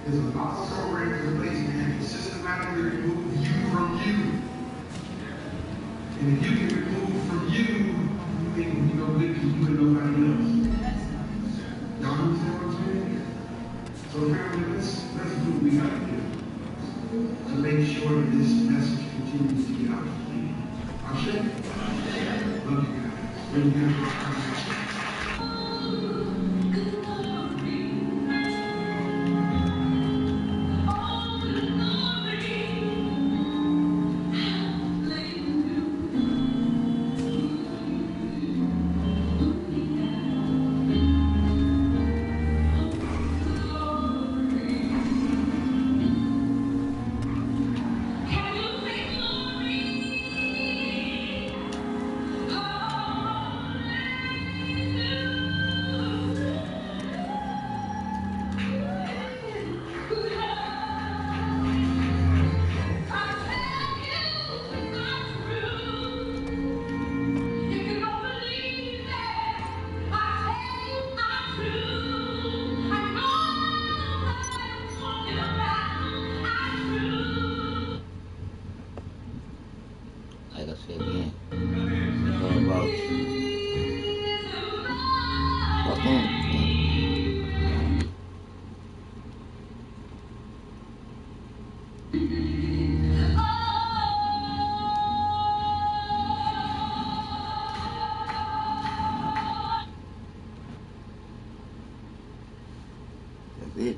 there's a lot of programs in place, man, to systematically remove you from you. And if you get removed from you, you ain't gonna be no good to you and nobody else. Y'all understand what I'm saying? So family, let's do what we gotta do to make sure that this message continues to get out. I'll show you. Love you guys. Really good. Like I said again, it's all about that's it.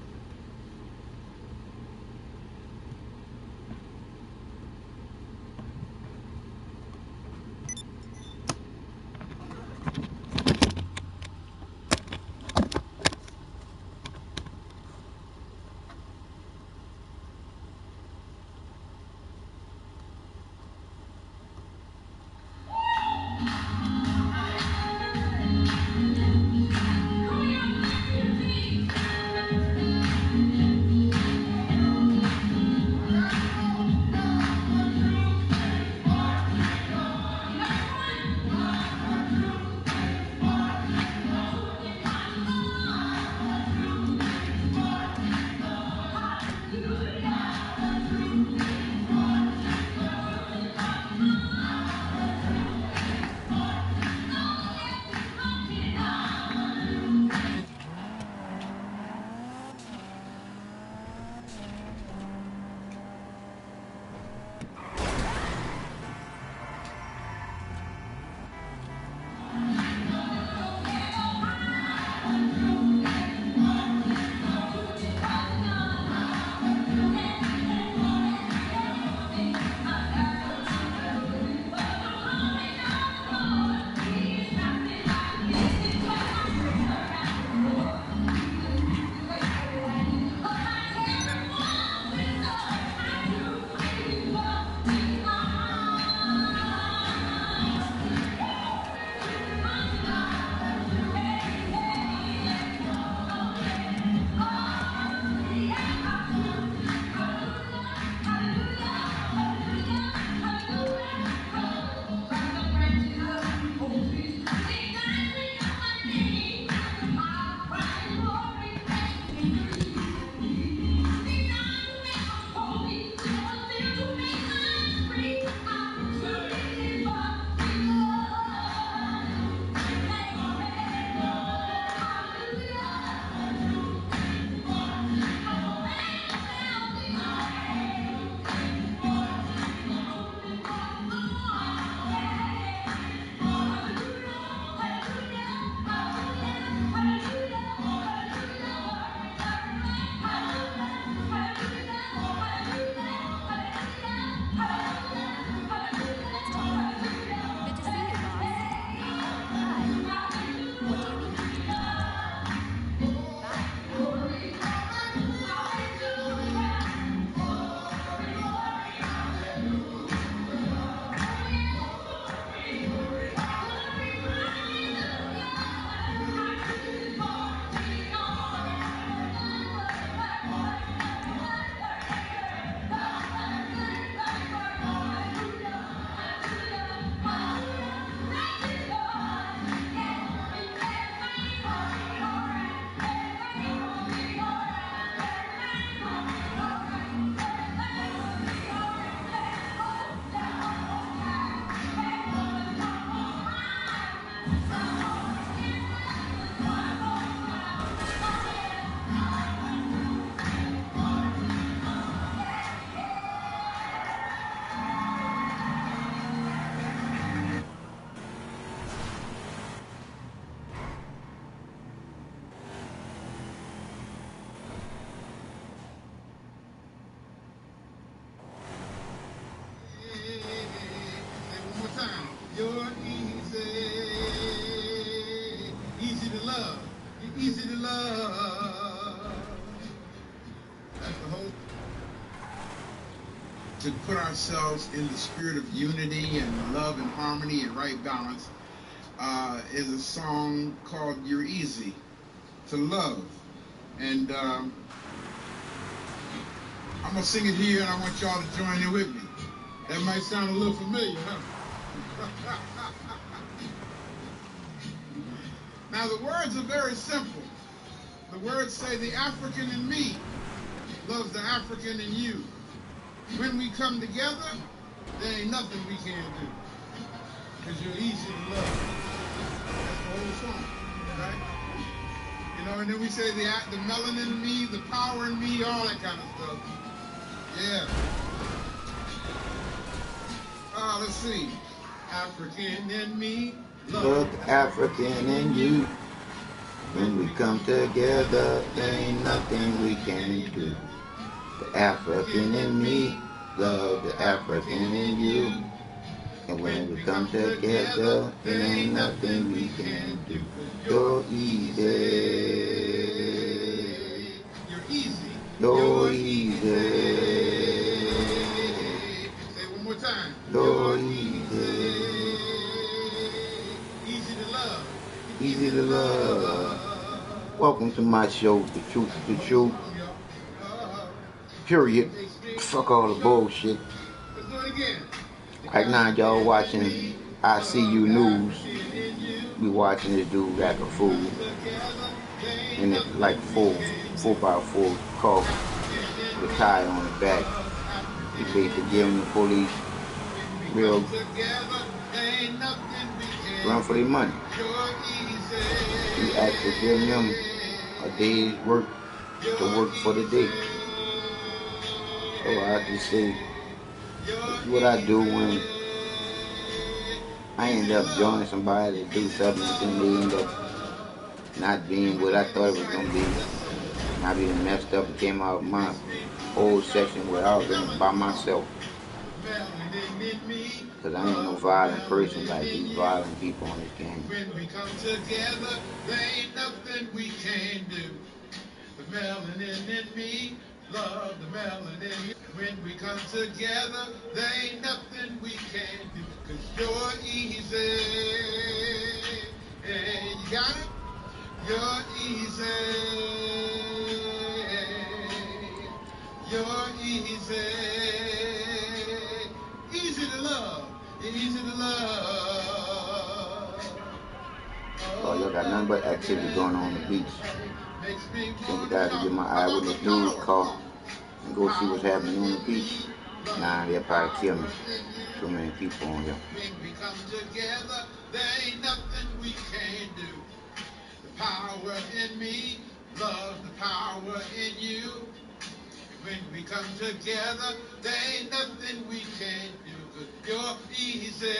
to put ourselves in the spirit of unity and love and harmony and right balance is a song called You're Easy to Love. And I'm going to sing it here, and I want y'all to join in with me. That might sound a little familiar, huh? Now, the words are very simple. The words say, the African in me loves the African in you. When we come together, there ain't nothing we can't do. Because you're easy to love. That's the whole song, right? You know, and then we say the melanin in me, the power in me, all that kind of stuff. Yeah. Let's see. African in me, Love the African in you. When we come together, there ain't nothing we can do. The African in me, love the African in you. And when we come together, there ain't nothing we can do. You're easy. You're easy. You're easy. Say it one more time. You're easy. Easy to love. Easy to love. Welcome to my show, The Truth is the Truth. Period. Fuck all the bullshit. Let's do it again. Right now, y'all watching I See You News. We watching this dude act a fool. And it's like 4x4 car with a tire on the back. He basically giving the police real run for their money. He actually giving them a day's work to work for the day. So I just say, what I do when I end up joining somebody to do something and then they end up not being what I thought it was going to be. And I be messed up and came out of my old section where I was in by myself. Because I ain't no violent person like these violent people on this game. When we come together, there ain't nothing we can do. The melanin in me, love the melanin. When we come together, there ain't nothing we can do. Cause you're easy. Hey, you got it? You're easy. You're easy. Easy to love. Easy to love. Oh, y'all got nothing but activity going on the beach. Think I got to get my eyewitness news call and go see what's happening on the beach. Nah, they'll probably kill me. Too many people on here. When we come together, there ain't nothing we can do. The power in me, love the power in you. When we come together, there ain't nothing we can do. 'Cause you're easy.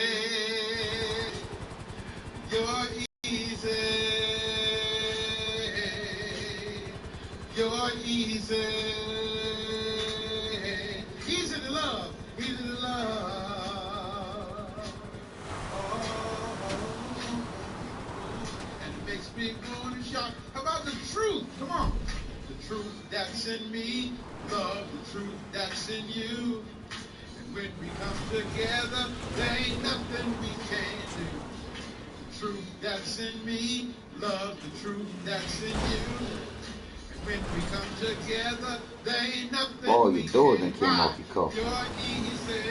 You're easy. You're easy. Easy to love. Easy to love. And it makes me want to shout about the truth. Come on. The truth that's in me, love the truth that's in you. And when we come together, there ain't nothing we can't do. The truth that's in me, love the truth that's in you. And when we come together, there ain't nothing Oh, we your doors can't done came off your car. You're easy.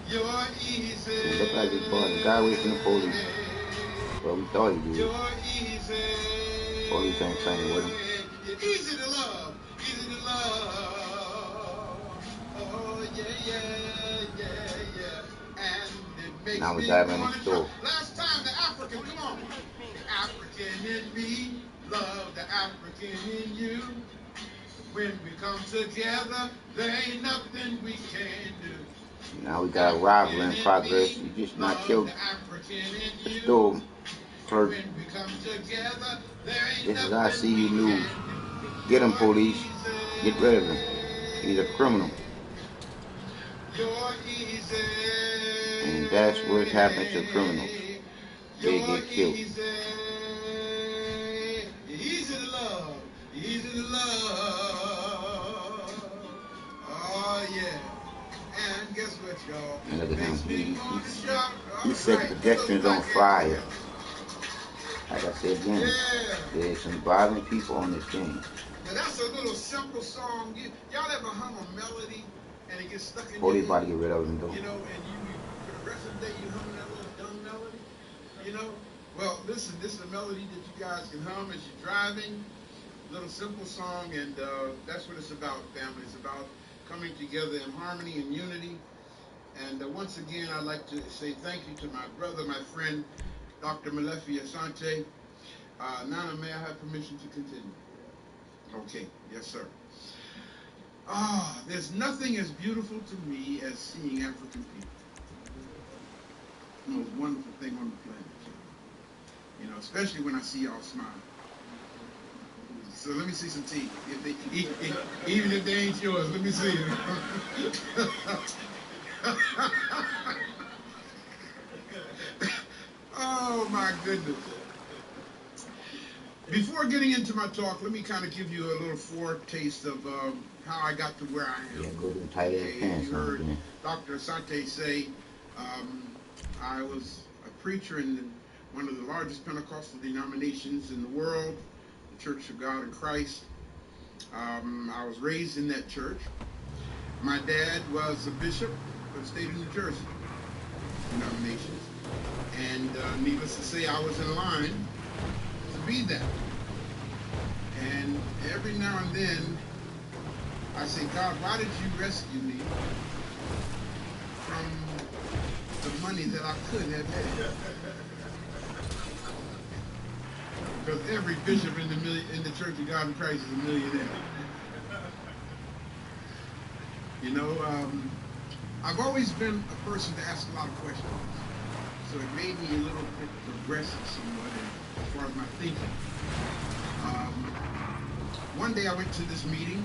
You're easy. It looked like this boy, the guy away from the police. Well, we thought he did. You're easy. Police ain't playing with him. Easy to love. Easy to love. Oh, yeah, yeah, yeah, yeah. And it makes Now we me dive in the wanna store. shout. Last time, the African, come on. The African in me, love the African in you. When we come together, there ain't nothing we can do. Now we got a rival in progress. He just not killed the store clerk. This is I See You News. Get him, police. Get rid of him. He's a criminal. And that's what happens to criminals. They get killed. Easy to love. Easy to love. Yeah. And guess what, y'all? And look at him. He set Right. pedestrians on fire. Like I said again, Yeah. there's some violent people on this game. Now that's a little simple song. Y'all ever hum a melody and it gets stuck in Or your they about to head? get rid of them, though. You know, and you for the rest of the day you hum that little dumb melody. You know? Well, listen, this is a melody that you guys can hum as you're driving. Little simple song, and that's what it's about, family. It's about coming together in harmony and unity. And once again, I'd like to say thank you to my brother, my friend, Dr. Malefi Asante. Nana, may I have permission to continue? Okay, yes, sir. There's nothing as beautiful to me as seeing African people. The most wonderful thing on the planet. You know, especially when I see y'all smile. So let me see some teeth. Even if they ain't yours, let me see it. Oh my goodness. Before getting into my talk, let me kind of give you a little foretaste of how I got to where I am. Yeah, go to the tight ass pants. You heard Dr. Asante say I was a preacher in one of the largest Pentecostal denominations in the world, the Church of God in Christ. I was raised in that church. My dad was a bishop for the state of New Jersey denominations. And needless to say, I was in line to be that. And every now and then, I say, God, why did you rescue me from the money that I could have had? Because every bishop in the Church of God in Christ is a millionaire. You know, I've always been a person to ask a lot of questions. So it made me a little bit progressive somewhat as far as my thinking. One day I went to this meeting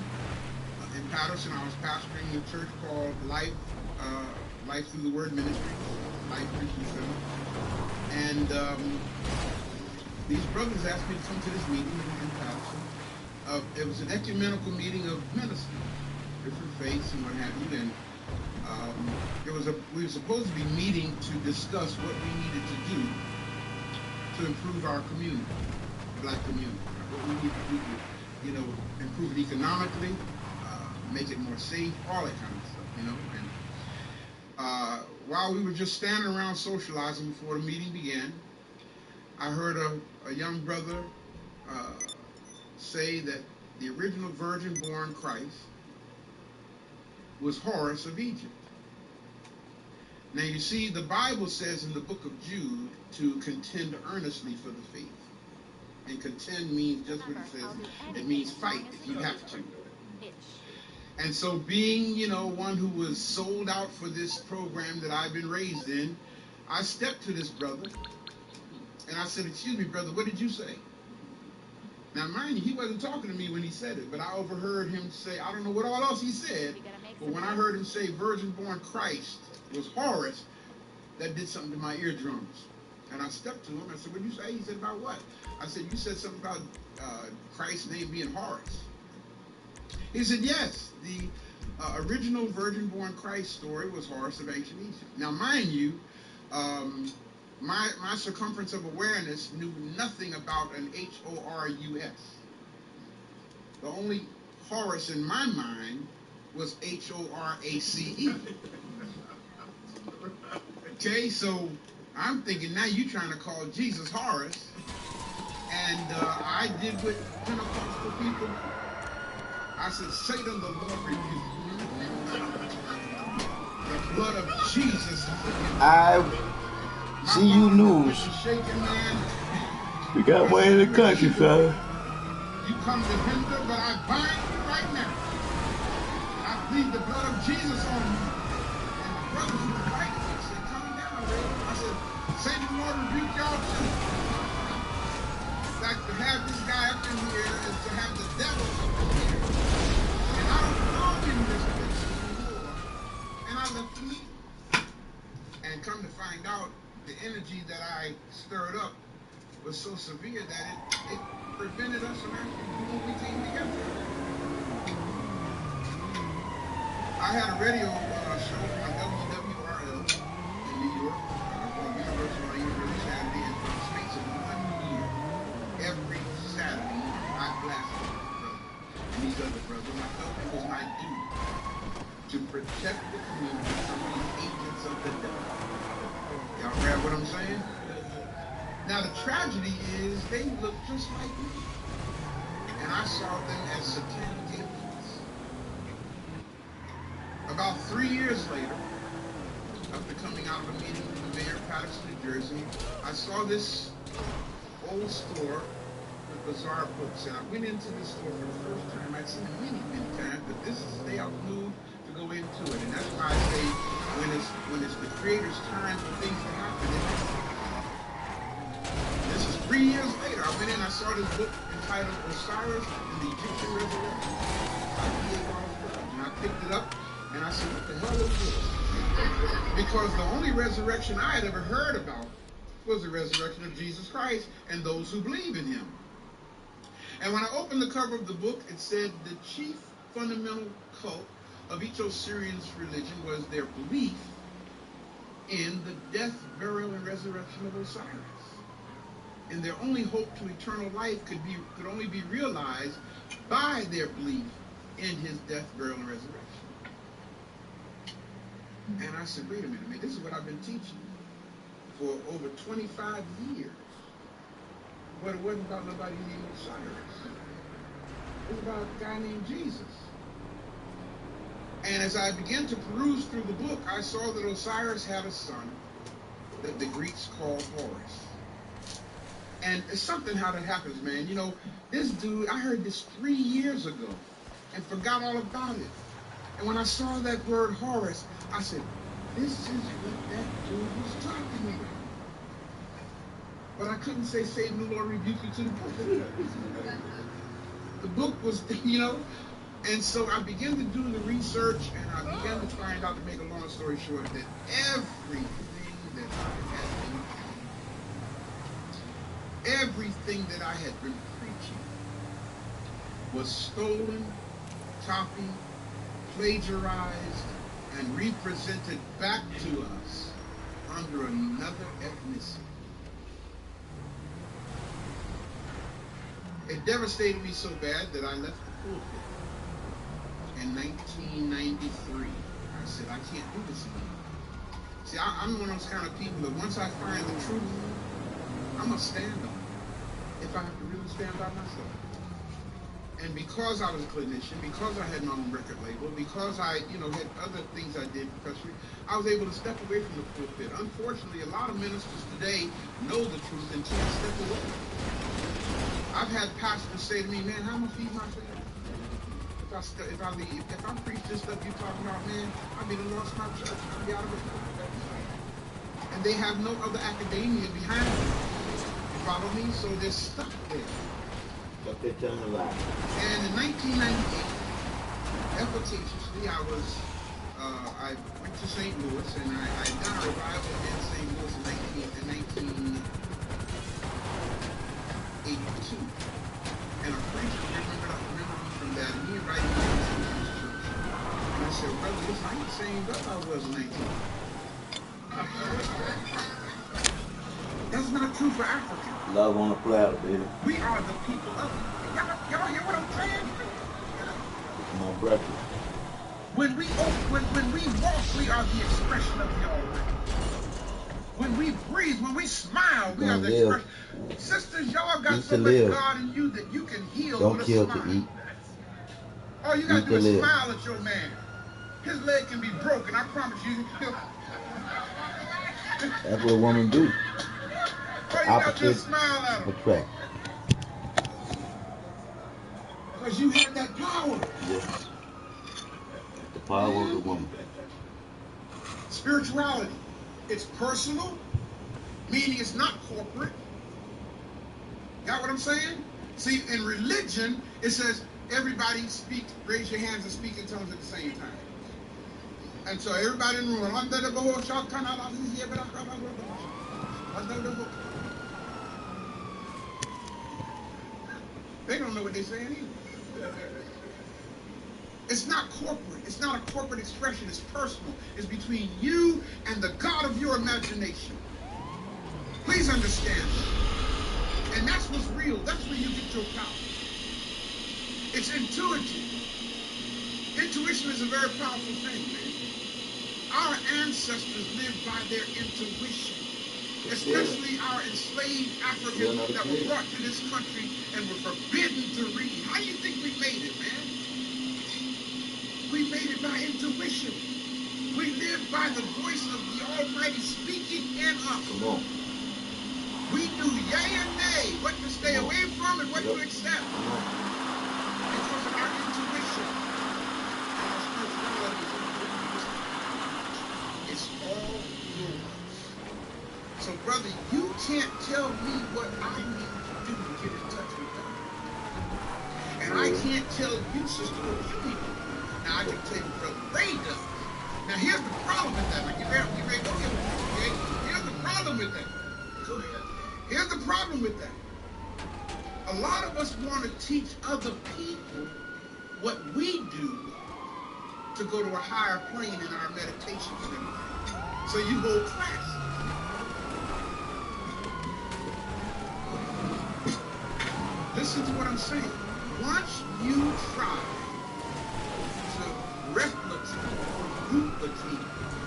in Patterson. I was pastoring a church called LifE, Life Through the Word Ministry, LifE Christian Center. And these brothers asked me to come to this meeting in Patterson. It was an ecumenical meeting of ministers, different faiths and what have you. And we were supposed to be meeting to discuss what we needed to do to improve our community, the black community. What we need to do to, you know, improve it economically, make it more safe, all that kind of stuff, you know. And while we were just standing around socializing before the meeting began, I heard a young brother say that the original virgin-born Christ was Horus of Egypt. Now you see, the Bible says in the book of Jude to contend earnestly for the faith. And contend means just what it says. It means fight if you have to. And so being, you know, one who was sold out for this program that I've been raised in, I stepped to this brother and I said, excuse me, brother, what did you say? Now, mind you, he wasn't talking to me when he said it, but I overheard him say, I don't know what all else he said, but when I heard him say virgin-born Christ was Horus, that did something to my eardrums. And I stepped to him. I said, what did you say? He said, about what? I said, you said something about Christ's name being Horus. He said, yes, the original virgin-born Christ story was Horus of ancient Egypt. Now, mind you, my circumference of awareness knew nothing about an Horus. The only Horus in my mind was Horace. Okay, so I'm thinking now you're trying to call Jesus Horus, and I did with Pentecostal people. I said, Satan, the Lord rebuke you. The blood of Jesus. I see you news. We got one in the country, fella. You come to hinder, but I bind you right now. I plead the blood of Jesus on you. And the brothers were fighting. I said, calm down, Ray. I said, Satan, the Lord rebuke y'all too. In fact, to have this guy up in here is to have the devil up in here. And I don't belong in this place anymore. And I left the meeting. And come to find out, the energy that I stirred up was so severe that it prevented us from actually doing what we came together. I had a radio show on WWRL in New York, called Universal on every Saturday, and for the space of 1 year, every Saturday, I blasted my brother and these other brothers. I felt it was my duty to protect the community from these agents of the devil. Y'all grab what I'm saying? Now the tragedy is they look just like me, and I saw them as satanic agents. About 3 years later, after coming out of a meeting with the mayor of Patterson, New Jersey, I saw this old store with bizarre books, and I went into this store for the first time. I'd seen it many times, but this is the day I was moved to go into it, and that's why I say when it's the Creator's time for things to happen. This is 3 years later. I went in, I saw this book entitled Osiris and the Egyptian Resurrection by T.L.C. And I picked it up, and I said, what the hell is this? Because the only resurrection I had ever heard about was the resurrection of Jesus Christ and those who believe in him. And when I opened the cover of the book, it said the chief fundamental cult of each Osirian's religion was their belief in the death, burial, and resurrection of Osiris. And their only hope to eternal life could only be realized by their belief in his death, burial, and resurrection. And I said, wait a minute, man, this is what I've been teaching for over 25 years. But it wasn't about nobody named Osiris. It was about a guy named Jesus. And as I began to peruse through the book, I saw that Osiris had a son that the Greeks called Horus. And it's something how that happens, man. You know, this dude, I heard this 3 years ago and forgot all about it. And when I saw that word Horus, I said, this is what that dude was talking about. But I couldn't say, Satan, the Lord rebuke you to the book. The book was, you know, and so I began to do the research, and I began to find out, to make a long story short, that everything that I had been everything that I had been preaching was stolen, copied, plagiarized, and represented back to us under another ethnicity. It devastated me so bad that I left the pulpit in 1993. I said, I can't do this anymore. See, I'm one of those kind of people that once I find the truth, I'm going to stand on it, if I have to really stand by myself. And because I was a clinician, because I had my own record label, because I, you know, had other things I did professionally, I was able to step away from the pulpit. Unfortunately, a lot of ministers today know the truth and can't step away. I've had pastors say to me, man, how am I feed my family? If I preach this stuff you're talking about, man, I'll be the lost my church. I'll be out of it. And they have no other academia behind them. You follow me? So they're stuck there. But they're telling a lie. And in 1998, effortlessly, I went to St. Louis, and I done a revival in St. Louis in 1982. And a preacher remembered me from that, and he invited me to his church. And I said, brother, listen, I ain't the same brother I was in 19. That's not true for Africa. Love on the platter, baby. We are the people of it. Y'all hear what I'm saying? It's my breakfast. When we walk, we are the expression of the Almighty. When we breathe, when we smile, we are the expression. Sisters, y'all got so much God in you that you can heal with a smile. Don't kill to eat. All you got to do is smile at your man. His leg can be broken, I promise you. That's what women do. All you got to do is smile at him. Attract. Because you have that power. Yes. The power of the woman. Spirituality. It's personal, meaning it's not corporate. Got what I'm saying? See, in religion, it says everybody speak, raise your hands and speak in tongues at the same time. And so everybody in the room, they don't know what they're saying either. It's not corporate. It's not a corporate expression. It's personal. It's between you and the God of your imagination. Please understand that. And that's what's real. That's where you get your power. It's intuitive. Intuition is a very powerful thing, man. Our ancestors lived by their intuition. Especially our enslaved Africans that were brought to this country and were forbidden to read. How do you think we made it, man? We made it by intuition. We lived by the voice of the Almighty speaking in us. Come on. We knew yea and nay, what to stay away from and what to accept. Because of our intuition. Our spirituality is all yours. So, brother, you can't tell me what I need to do to get in touch with God. And I can't tell you, sister, what you need to do. Now, I can tell you what Brother Ray does. Now, here's the problem with that. Like, you ready? Go ahead. Okay? Here's the problem with that. Go ahead. Here's the problem with that. A lot of us want to teach other people what we do to go to a higher plane in our meditations and everything. So you hold class. Listen to what I'm saying. Once you try to replicate or duplicate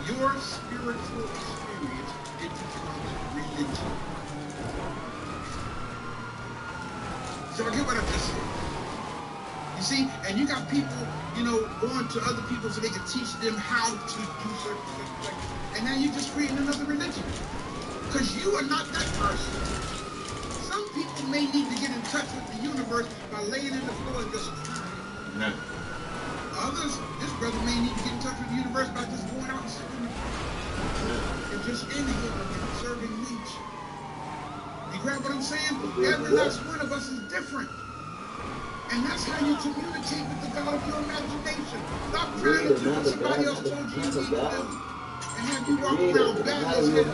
your spiritual experience, it becomes religion. So I get what I just said. You see, and you got people, going to other people so they can teach them how to do certain things. And now you're just creating another religion. Because you are not that person. Some people may need to get in touch with the universe by laying in the floor and just crying. No. Others, this brother may need to get in touch with the universe by just going out and sitting and just inhaling and observing nature. You grab what I'm saying? Every last one of us is different. And that's how you communicate with the God of your imagination. Stop trying to do what somebody else told you you need to do. And have you walk around bad as hell.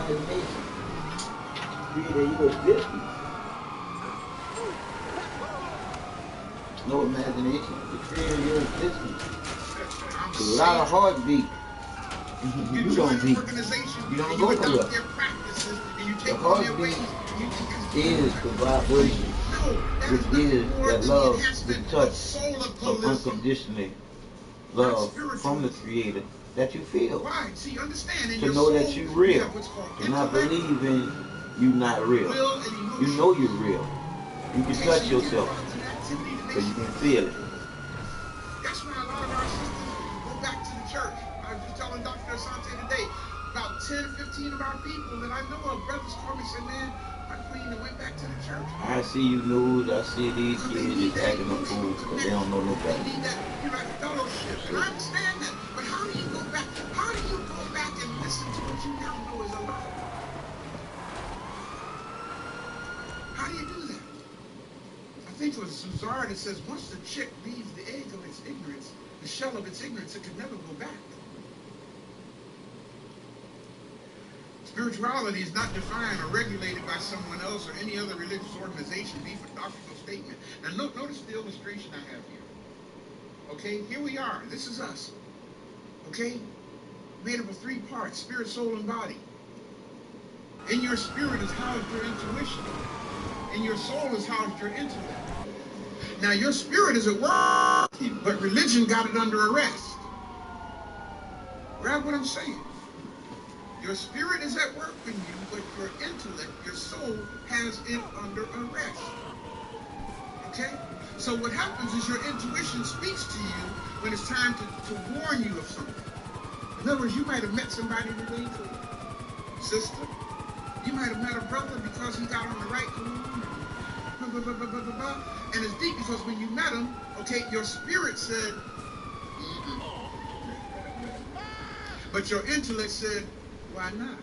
No imagination. The creator of your existence. A lot of heartbeat. You don't beat. You don't go nowhere. The heartbeat is the vibration, which is that love, the touch of unconditional love from the creator that you feel. To know that you're real. And I believe in you not real. You know you're real. You can touch yourself. Because you can feel it. That's why a lot of our sisters go back to the church. I was just telling Dr. Asante today, about 10, 15 of our people that I know of, brothers call me and say, man, my queen that went back to the church. I see you news, I see these kids just acting a fool because they don't know no better. They need that, fellowship. And I understand that. But how do you go back? How do you go back and listen to what you now know is a lie? How do you do that? I think it was Suzar that says once the chick leaves the egg of its ignorance, the shell of its ignorance, it could never go back. Spirituality is not defined or regulated by someone else or any other religious organization, beef or doctrinal statement. Now notice the illustration I have here. Okay, here we are. This is us. Okay, made up of 3 parts, spirit, soul, and body. In your spirit is housed your intuition. In your soul is housed your intellect. Now your spirit is at work, but religion got it under arrest. Grab what I'm saying. Your spirit is at work in you, but your intellect, your soul, has it under arrest. Okay? So what happens is your intuition speaks to you when it's time to warn you of something. In other words, you might have met somebody today, sister. You might have met a brother because he got on the right room. And it's deep because when you met him, okay, your spirit said, but your intellect said, why not?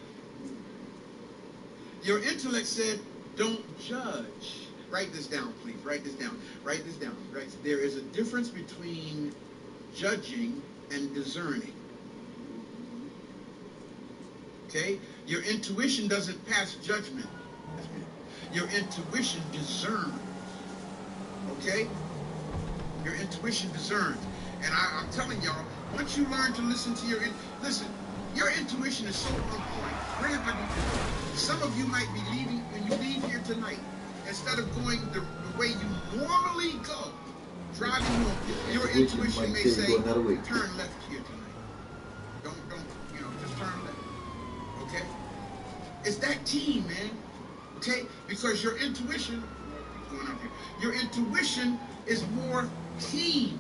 Your intellect said, don't judge. Write this down, please. Write this down. Write this down. Right? There is a difference between judging and discerning. Okay? Your intuition doesn't pass judgment. Your intuition discerns. Okay? Your intuition discerns. And I'm telling y'all, once you learn to listen to your intuition is so on point. Grab my deep. Some of you might be leaving, when you leave here tonight, instead of going the way you normally go, driving home, your intuition may say, turn left here tonight. Don't, just turn left. Okay? It's that team, man. Okay? Because your intuition, your intuition is more team.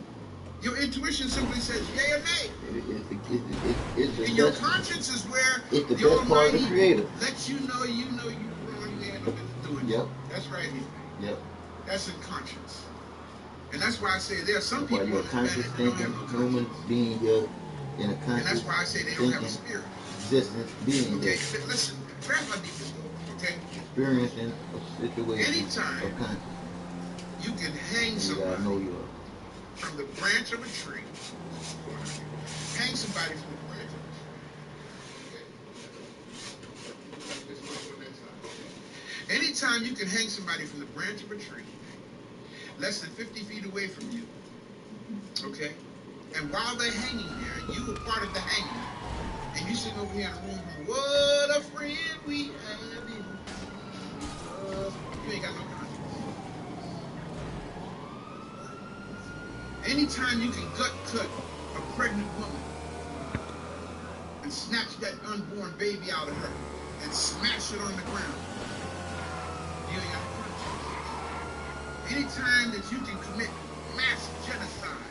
Your intuition simply says yay or nay. And your conscience is where the Almighty lets you know you're wrong, you ain't no business doing it. That's right here. Yep. That's in conscience. And that's why I say there are some people on this planet that don't have no human being here in a conscious. And that's why I say they don't have a spirit. Existence being okay, but listen, grab my deepest goal, okay? Experiencing a situation. Anytime of conscience, you can hang somebody from the branch of a tree. Hang somebody from the branch of a tree. Okay? Anytime you can hang somebody from the branch of a tree, less than 50 feet away from you, okay? And while they're hanging there, you were part of the hanging, and you sitting over here in the room, what a friend we have in Jesus. You ain't got no conscience. Anytime you can gut cut a pregnant woman and snatch that unborn baby out of her and smash it on the ground, you ain't got no conscience. Anytime that you can commit mass genocide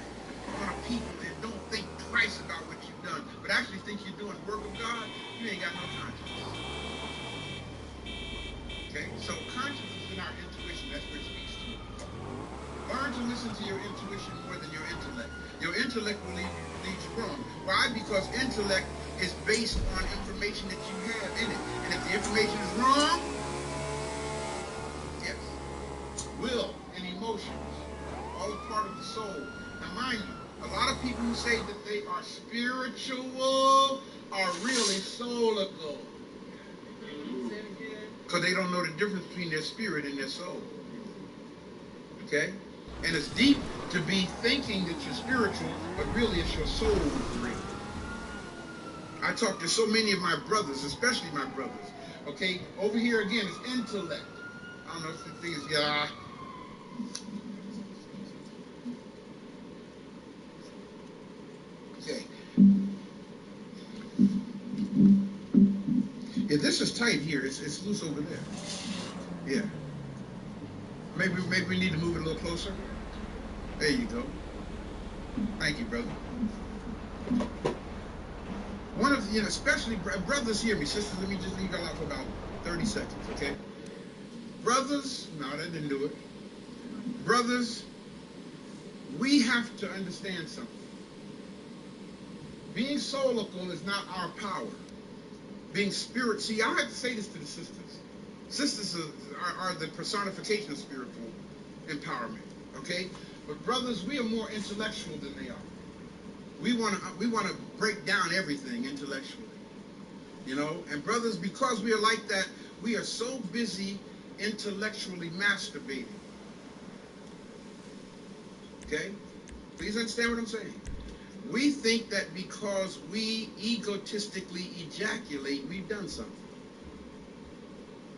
on a people that don't think twice about what you've done, but actually think you're doing the work of God, you ain't got no conscience. Okay? So conscience is in our intuition. That's what it speaks to. Learn to listen to your intuition more than your intellect. Your intellect will lead you wrong. Why? Because intellect is based on information that you have in it. And if the information is wrong, yes. Will and emotions, all a part of the soul. Now mind you, a lot of people who say that they are spiritual are really soulical. Because they don't know the difference between their spirit and their soul. Okay? And it's deep to be thinking that you're spiritual, but really it's your soul dream. I talk to so many of my brothers, especially my brothers. Okay? Over here again, it's intellect. I don't know if the thing is, yeah. Okay. Yeah, this is tight here. It's loose over there. Yeah. Maybe we need to move it a little closer. There you go. Thank you, brother. One of especially brothers, hear me, sisters. Let me just leave y'all out for about 30 seconds, okay? Brothers, no, that didn't do it. Brothers, we have to understand something. Being soulical is not our power. Being spirit, see, I have to say this to the sisters. Sisters are the personification of spiritual empowerment, okay? But brothers, we are more intellectual than they are. We want to break down everything intellectually, And brothers, because we are like that, we are so busy intellectually masturbating. Okay? Please understand what I'm saying. We think that because we egotistically ejaculate, we've done something.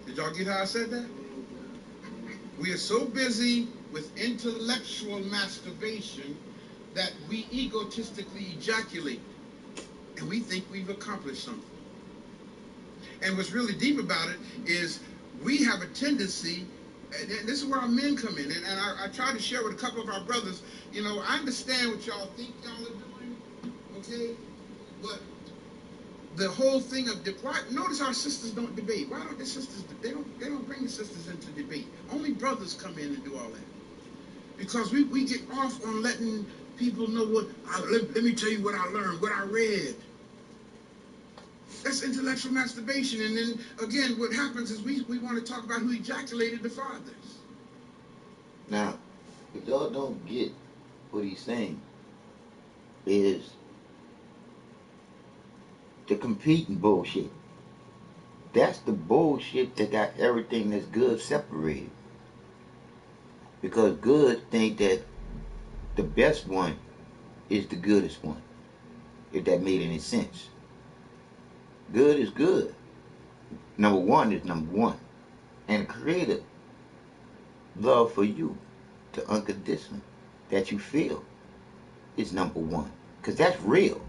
Did y'all get how I said that? We are so busy with intellectual masturbation that we egotistically ejaculate. And we think we've accomplished something. And what's really deep about it is we have a tendency, and this is where our men come in. And I try to share with a couple of our brothers, I understand what y'all think y'all are doing, okay? But the whole thing of notice our sisters don't debate. Why don't the sisters? They don't bring the sisters into debate. Only brothers come in and do all that. Because we get off on letting people know let me tell you what I learned, what I read. That's intellectual masturbation. And then again, what happens is we want to talk about who ejaculated the fathers. Now, if y'all don't get what he's saying, is the competing bullshit. That's the bullshit that got everything that's good separated. Because good think that the best one is the goodest one, if that made any sense. Good is good. Number one is number one. And creator love for you, the unconditional that you feel, is number one. Because that's real.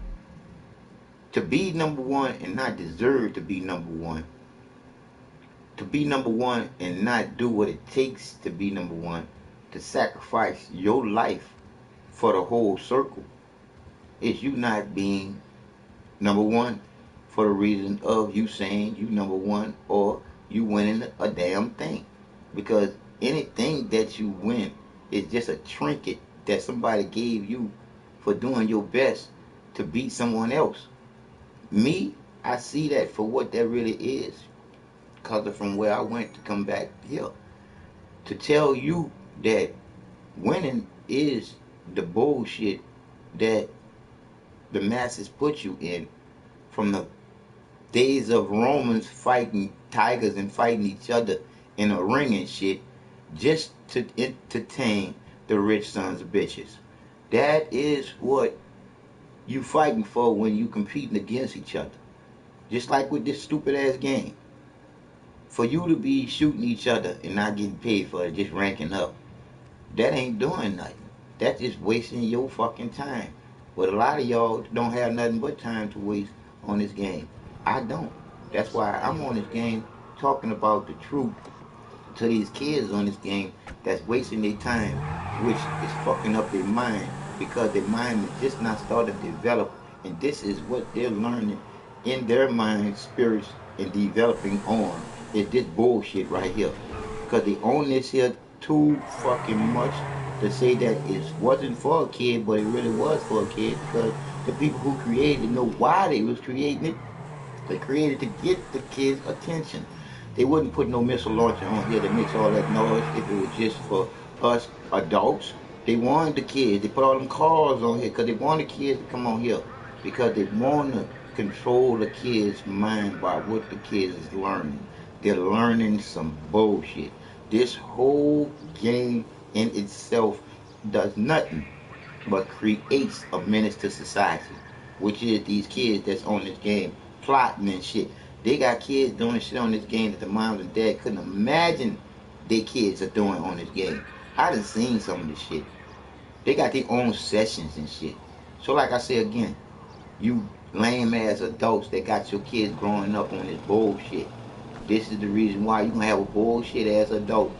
To be number one and not deserve to be number one, to be number one and not do what it takes to be number one, to sacrifice your life for the whole circle, is you not being number one for the reason of you saying you number one or you winning a damn thing. Because anything that you win is just a trinket that somebody gave you for doing your best to beat someone else. Me, I see that for what that really is. Because of from where I went to come back here. To tell you that winning is the bullshit that the masses put you in from the days of Romans fighting tigers and fighting each other in a ring and shit just to entertain the rich sons of bitches. That is what you fighting for when you competing against each other. Just like with this stupid ass game. For you to be shooting each other and not getting paid for it, just ranking up, that ain't doing nothing. That's just wasting your fucking time. But a lot of y'all don't have nothing but time to waste on this game. I don't. That's why I'm on this game talking about the truth to these kids on this game that's wasting their time, which is fucking up their mind because their mind is just not starting to develop, and this is what they're learning in their mind, spirits, and developing on is this bullshit right here. Because they own this here too fucking much to say that it wasn't for a kid, but it really was for a kid because the people who created it know why they was creating it. They created to get the kids' attention. They wouldn't put no missile launcher on here that makes all that noise if it was just for us adults. They wanted the kids. They put all them cars on here because they wanted kids to come on here because they want to control the kids' mind by what the kids is learning. They're learning some bullshit. This whole game in itself does nothing but creates a menace to society, which is these kids that's on this game plotting and shit. They got kids doing shit on this game that the moms and dad couldn't imagine their kids are doing on this game. I done seen some of this shit. They got their own sessions and shit. So like I say again, you lame ass adults that got your kids growing up on this bullshit. This is the reason why you gonna have a bullshit ass adult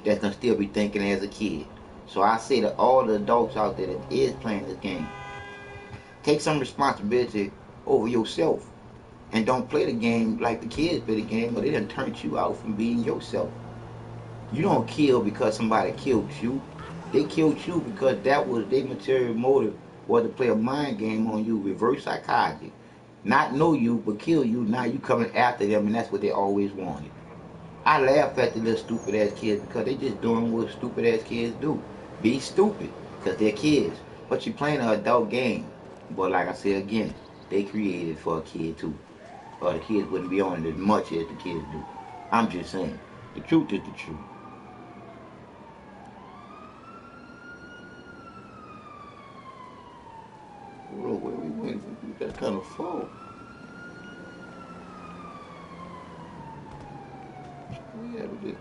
that's gonna still be thinking as a kid. So I say to all the adults out there that is playing this game, take some responsibility over yourself. And don't play the game like the kids play the game, but it done turned you out from being yourself. You don't kill because somebody killed you. They killed you because that was their material motive, was to play a mind game on you, reverse psychology. Not know you, but kill you. Now you coming after them, and that's what they always wanted. I laugh at the little stupid ass kids because they just doing what stupid ass kids do. Be stupid, because they're kids. But you playing an adult game. But like I said again, they created for a kid too. Or the kids wouldn't be on it as much as the kids do. I'm just saying. The truth is the truth. Bro, where we went? We got kind of full. We had it.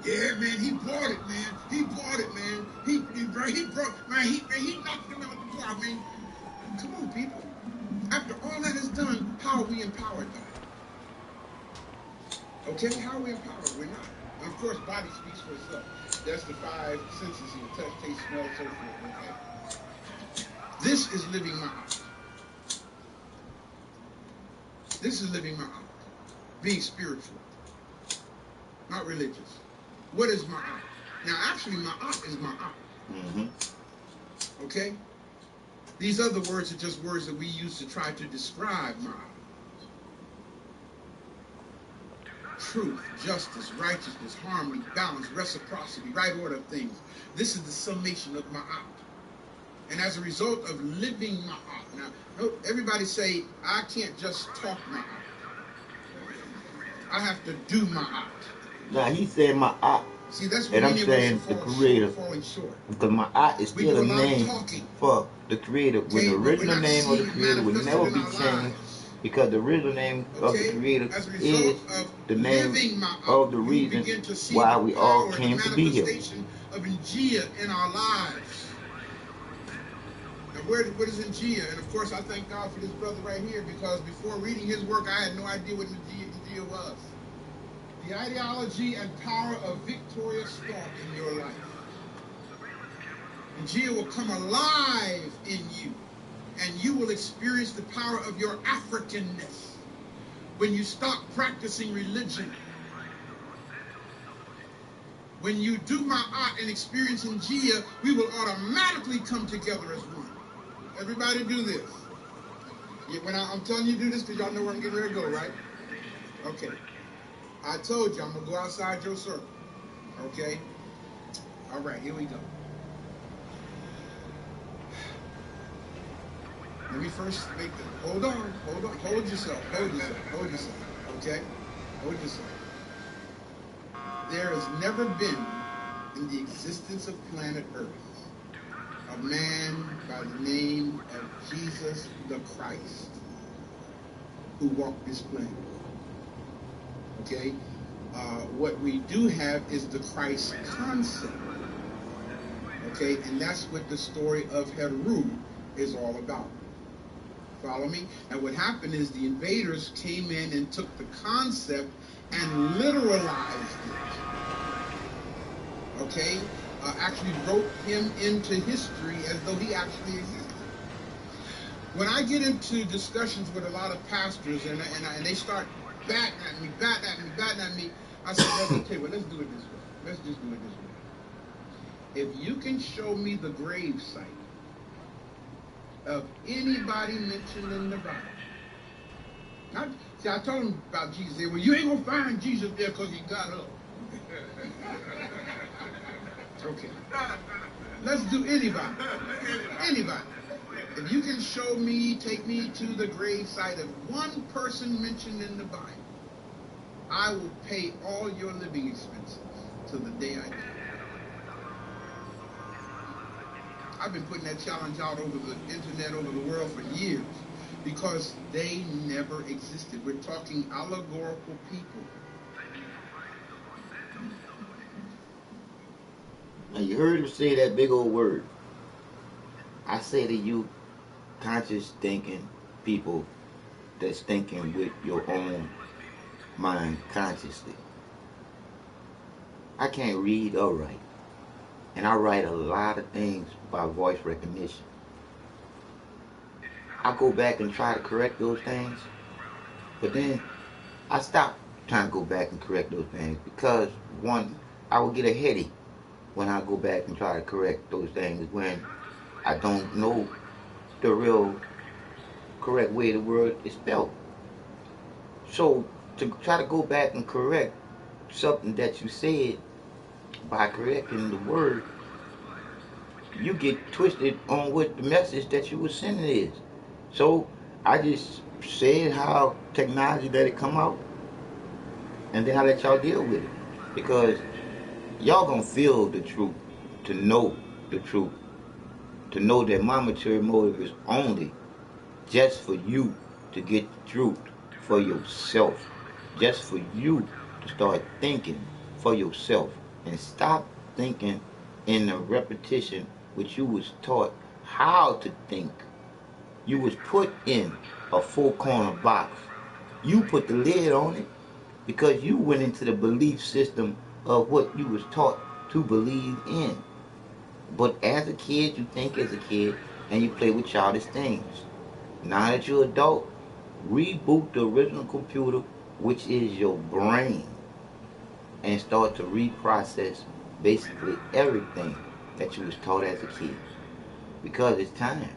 Yeah, man, he bought it, man. He bought it, man. He brought, man, he knocked him out the park, man. Come on, people. After all that is done, how are we empowered, though? Okay, how are we empowered? We're not. And of course, body speaks for itself. That's the five senses, touch, taste, smell, so forth. Okay. This is living my art. This is living my art. Being spiritual, not religious. What is my art? Now, actually, my art is my art. Mm-hmm. Okay? These other words are just words that we use to try to describe my art. Truth, justice, righteousness, harmony, balance, reciprocity, right order of things. This is the summation of my art. And as a result of living my art. Now, everybody say, I can't just talk my art. I have to do my art. Now, he said my art. See, that's And where I'm many of us saying the creator, falling short. because my eye is We still do a a lot of name talking, for the creator. When the okay, but we're original not name of the seeing it creator would manifested never in be our changed, lives. because the original name of the Okay? creator As a is result of the name living of the you reason begin to see why the we all power and the came to be here. manifestation of Njia in our lives. Now, what is Njia? And of course, I thank God for this brother right here, because before reading his work, I had no idea what Njia was. The ideology and power of victorious thought in your life. Njia will come alive in you, and you will experience the power of your Africanness when you stop practicing religion. When you do my art and experience Njia, we will automatically come together as one. Everybody do this. When I'm telling you to do this, because y'all know where I'm getting ready to go, right? Okay. I told you I'm going to go outside your circle. Okay? All right, here we go. Let me first make the, hold on, hold yourself, okay? Hold yourself. There has never been in the existence of planet Earth a man by the name of Jesus the Christ who walked this planet. Okay? What we do have is the Christ concept. Okay? And that's what the story of Heru is all about. Follow me? Now what happened is the invaders came in and took the concept and literalized it. Okay? Actually wrote him into history as though he actually existed. When I get into discussions with a lot of pastors and they start batting at me, I say, brother, okay, well, let's do it this way. Let's just do it this way. If you can show me the grave site of anybody mentioned in the Bible. See, I told him about Jesus. They said, well, you ain't going to find Jesus there because he got up. Okay. Let's do anybody. Anybody. If you can show me, take me to the grave site of one person mentioned in the Bible, I will pay all your living expenses till the day I die. I've been putting that challenge out over the internet, over the world for years, because they never existed. We're talking allegorical people. Now you heard him say that big old word. I say to you, conscious thinking people that's thinking with your own mind consciously. I can't read or write. And I write a lot of things by voice recognition. I go back and try to correct those things, but then I stop trying to go back and correct those things because, one, I will get a headache when I go back and try to correct those things when I don't know the real correct way the word is spelled. So to try to go back and correct something that you said by correcting the word, you get twisted on what the message that you were sending is. So I just said how technology let it come out, and then I let y'all deal with it. Because y'all gonna feel the truth, to know the truth, to know that my material motive is only just for you to get the truth for yourself. Just for you to start thinking for yourself and stop thinking in the repetition which you was taught how to think. You was put in a four-corner box. You put the lid on it because you went into the belief system of what you was taught to believe in. But as a kid, you think as a kid and you play with childish things. Now that you're an adult, reboot the original computer, which is your brain, and start to reprocess basically everything that you was taught as a kid. Because it's time.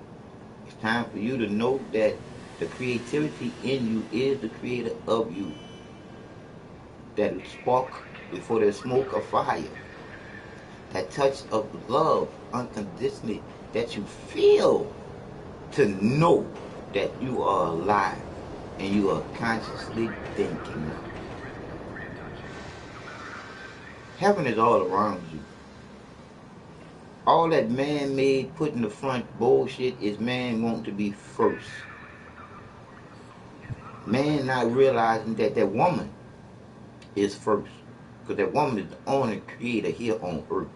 It's time for you to know that the creativity in you is the creator of you. That spark before there's smoke or fire. That touch of love unconditionally that you feel to know that you are alive and you are consciously thinking. Heaven is all around you. All that man-made put in the front bullshit is man wanting to be first. Man not realizing that that woman is first. Because that woman is the only creator here on earth.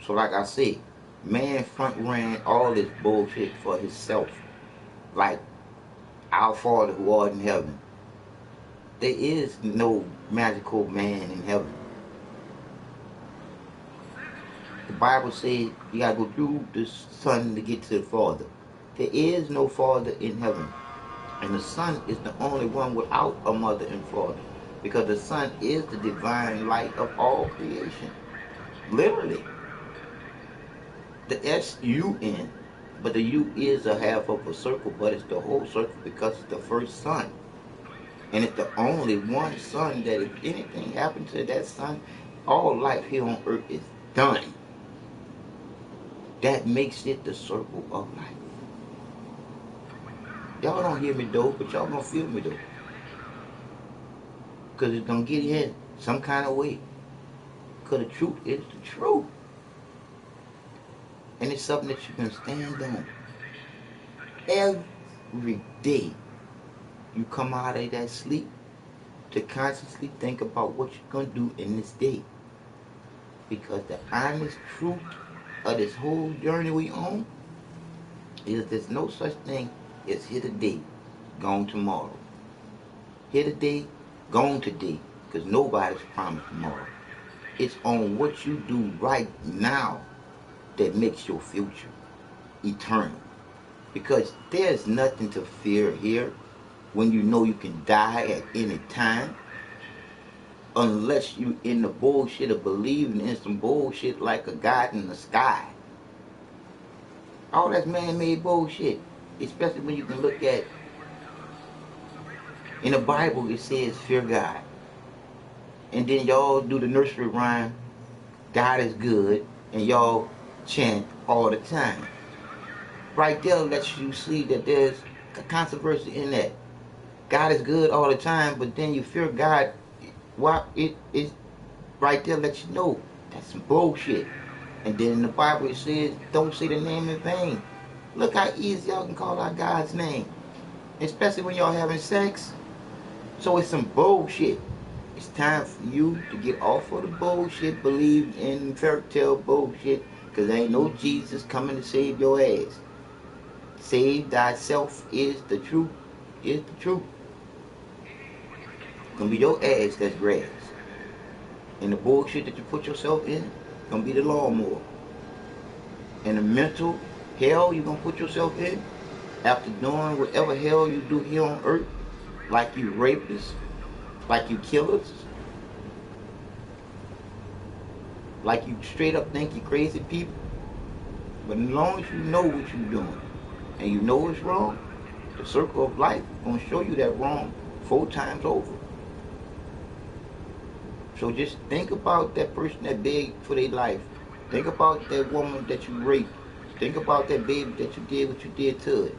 So like I said, man front ran all this bullshit for himself. Like our Father who art in heaven. There is no magical man in heaven. The Bible says you gotta go through the Son to get to the Father. There is no Father in heaven. And the Son is the only one without a mother and father. Because the Son is the divine light of all creation. Literally. The S-U-N. But the U is a half of a circle, but it's the whole circle because it's the first Son. And it's the only one Son that if anything happened to that Son, all life here on earth is done. That makes it the circle of life. Y'all don't hear me though, but y'all gonna feel me though. Because it's gonna get in some kind of way. Because the truth is the truth. And it's something that you can stand on. Every day you come out of that sleep to consciously think about what you're gonna do in this day. Because the honest truth of this whole journey we on is there's no such thing as here today, gone tomorrow. Here today, gone today, because nobody's promised tomorrow. It's on what you do right now that makes your future eternal. Because there's nothing to fear here when you know you can die at any time. Unless you in the bullshit of believing in some bullshit like a God in the sky. All that's man-made bullshit. Especially when you can look at, in the Bible it says fear God. And then y'all do the nursery rhyme, God is good, and y'all chant all the time. Right there lets you see that there's a controversy in that. God is good all the time, but then you fear God. Why it is right there lets you know that's some bullshit. And then in the Bible it says, don't say the name in vain. Look how easy y'all can call out God's name. Especially when y'all having sex. So it's some bullshit. It's time for you to get off of the bullshit, believe in fairy tale bullshit, because there ain't no Jesus coming to save your ass. Save thyself is the truth. Is the truth. Gonna be your ass that's grass. And the bullshit that you put yourself in, gonna be the lawnmower. And the mental hell you gonna put yourself in, after doing whatever hell you do here on earth, like you rapists, like you killers, like you straight up think you crazy people. But as long as you know what you're doing, and you know it's wrong, the circle of life gonna show you that wrong 4 times over. So just think about that person that begged for their life. Think about that woman that you raped. Think about that baby that you did what you did to it.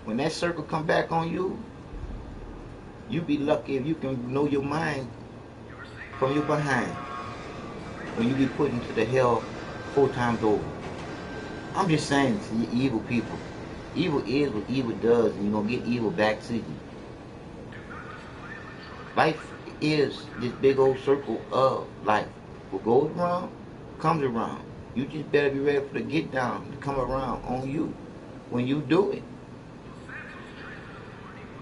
When that circle come back on you, you be lucky if you can know your mind from your behind. When you be put into the hell 4 times over. I'm just saying to you evil people. Evil is what evil does, and you're going to get evil back to you. Life is this big old circle of life. What goes around, comes around. You just better be ready for the get down to come around on you when you do it.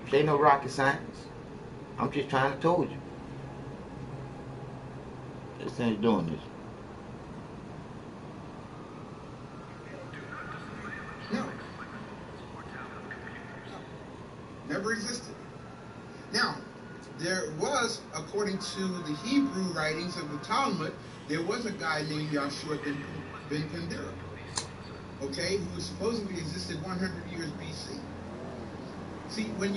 This ain't no rocket science. I'm just trying to told you. This thing's doing this. No. Never existed. Now, there was, according to the Hebrew writings of the Talmud, there was a guy named Yahshua ben Kandera, okay, who supposedly existed 100 years BC. See, when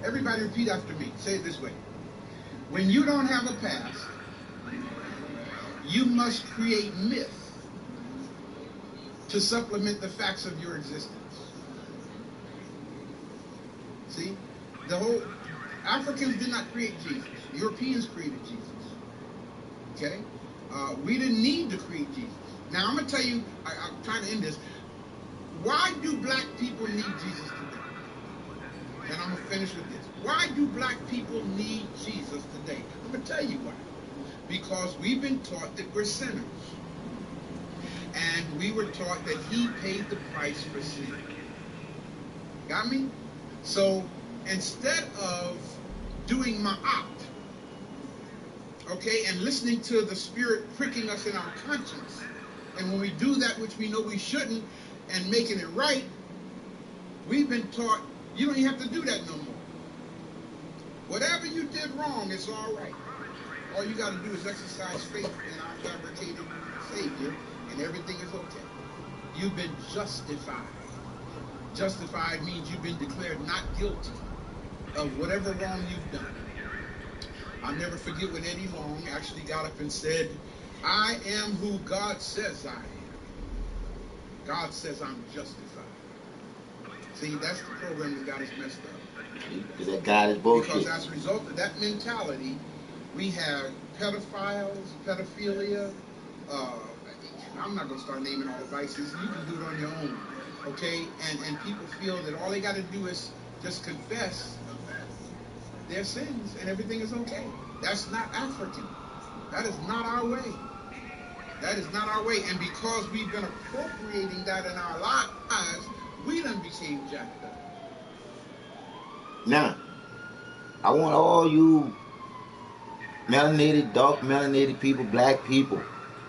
everybody repeat after me, say it this way. When you don't have a past, you must create myth to supplement the facts of your existence. See, Africans did not create Jesus. Europeans created Jesus. Okay? We didn't need to create Jesus. Now, I'm going to tell you, I'm trying to end this. Why do black people need Jesus today? And I'm going to finish with this. Why do black people need Jesus today? I'm going to tell you why. Because we've been taught that we're sinners. And we were taught that he paid the price for sin. Got me? So instead of doing ma'at, okay, and listening to the Spirit pricking us in our conscience, and when we do that which we know we shouldn't, and making it right, we've been taught you don't even have to do that no more. Whatever you did wrong, it's all right. All you got to do is exercise faith in our fabricated Savior, and everything is okay. You've been justified. Justified means you've been declared not guilty of whatever wrong you've done. I'll never forget when Eddie Long actually got up and said, I am who God says I am. God says I'm justified. See, that's the program that got us messed up. That God is bullshit. Because as a result of that mentality, we have pedophiles, pedophilia. I'm not going to start naming all the vices. You can do it on your own. Okay? And people feel that all they got to do is just confess their sins and everything is okay. That's not African. That is not our way. That is not our way. And because we've been appropriating that in our lives, we done became jacked up. Now, I want all you melanated, dark melanated people, black people,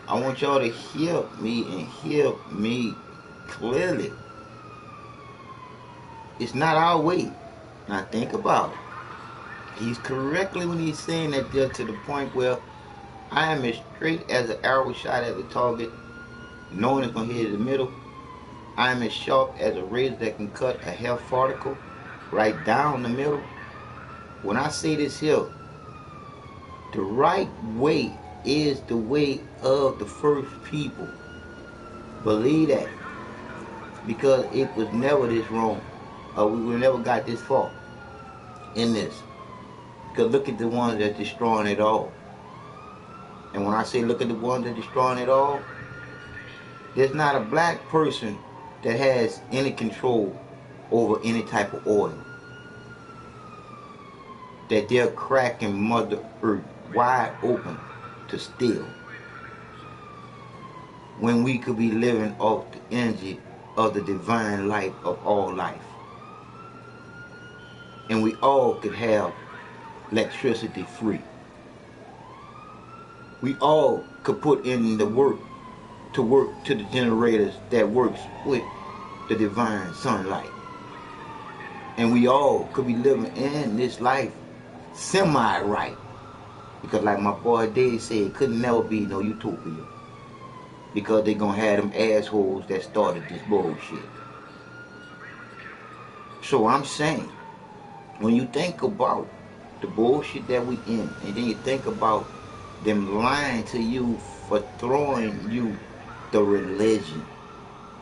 I want y'all to hear me and hear me clearly. It's not our way. Now think about it. He's correctly when he's saying that just to the point where I am as straight as an arrow shot at the target, knowing it's going to hit in the middle. I am as sharp as a razor that can cut a hair follicle right down the middle. When I say this here, the right way is the way of the first people. Believe that. Because it was never this wrong. We never got this far in this. Because look at the ones that's destroying it all. And when I say look at the ones that destroying it all, there's not a black person that has any control over any type of oil. That they're cracking Mother Earth wide open to steal. When we could be living off the energy of the divine life of all life. And we all could have electricity free. We all could put in the work to the generators that works with the divine sunlight. And we all could be living in this life semi-right. Because like my boy Dave said, it could never be no utopia. Because they gonna have them assholes that started this bullshit. So I'm saying, when you think about the bullshit that we in, and then you think about them lying to you for throwing you the religion,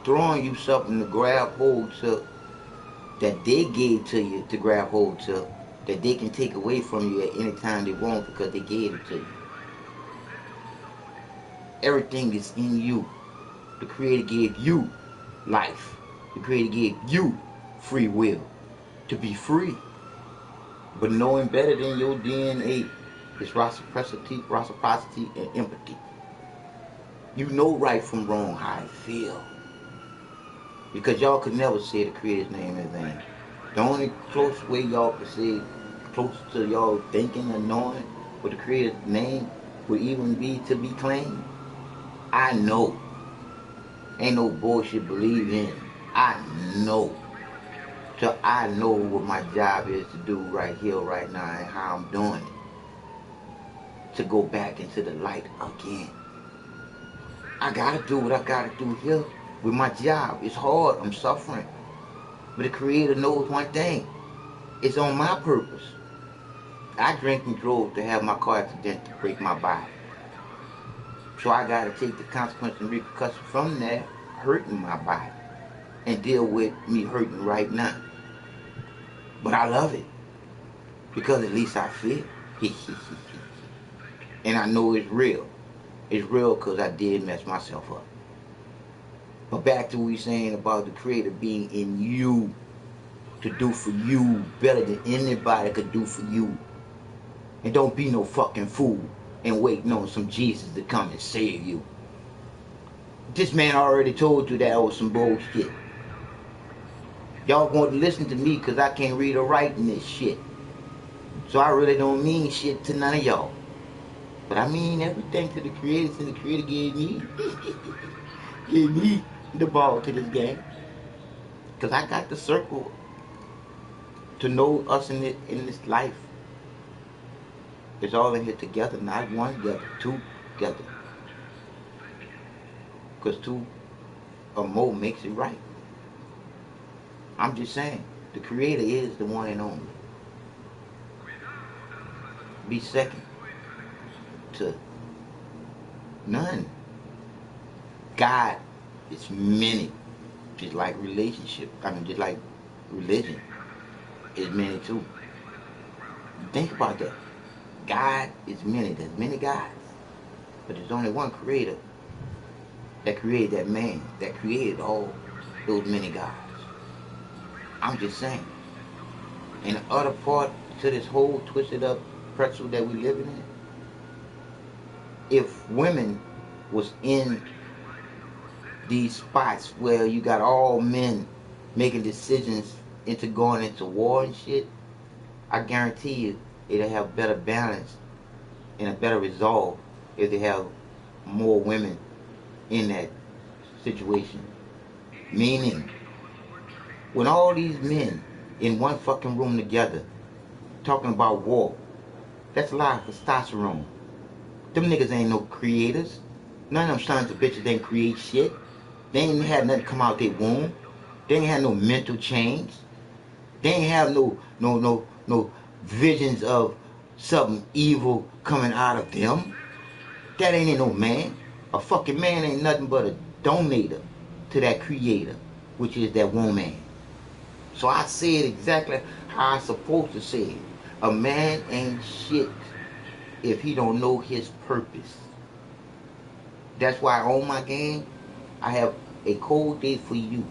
throwing you something to grab hold to that they gave to you to grab hold to, that they can take away from you at any time they want because they gave it to you. Everything is in you. The Creator gave you life. The Creator gave you free will to be free. But knowing better than your DNA is reciprocity and empathy. You know right from wrong how I feel. Because y'all could never say the Creator's name in vain. The only close way y'all could say, close to y'all thinking and knowing what the Creator's name would even be to be claimed. I know. Ain't no bullshit believe in. I know. So I know what my job is to do right here, right now, and how I'm doing it. To go back into the light again. I gotta do what I gotta do here with my job. It's hard, I'm suffering. But the Creator knows one thing. It's on my purpose. I drank and drove to have my car accident to break my body. So I gotta take the consequence and repercussions from that hurting my body and deal with me hurting right now. But I love it. Because at least I feel. And I know it's real. It's real because I did mess myself up. But back to what we saying about the Creator being in you to do for you better than anybody could do for you. And don't be no fucking fool and waiting on some Jesus to come and save you. This man already told you that was some bullshit. Y'all want to listen to me because I can't read or write in this shit. So I really don't mean shit to none of y'all. But I mean everything to the Creator, and the Creator gave me the ball to this game. Because I got the circle to know us in this life. It's all in here together, not one together, two together. Because two or more makes it right. I'm just saying, the Creator is the one and only. Be second to none. God is many, just like relationship. Just like religion is many too. Think about that. God is many. There's many gods, but there's only one Creator that created that man, that created all those many gods. I'm just saying. And the other part to this whole twisted up pretzel that we living in, if women was in these spots where you got all men making decisions into going into war and shit, I guarantee you it'll have better balance and a better resolve if they have more women in that situation. Meaning, when all these men in one fucking room together talking about war, that's a lot of testosterone. Them niggas ain't no creators. None of them sons of bitches ain't create shit. They ain't had nothing come out their womb. They ain't had no mental change. They ain't have no visions of something evil coming out of them. That ain't no man. A fucking man ain't nothing but a donator to that Creator, which is that woman. So I say it exactly how I'm supposed to say it. A man ain't shit if he don't know his purpose. That's why on my game, I have a cold day for you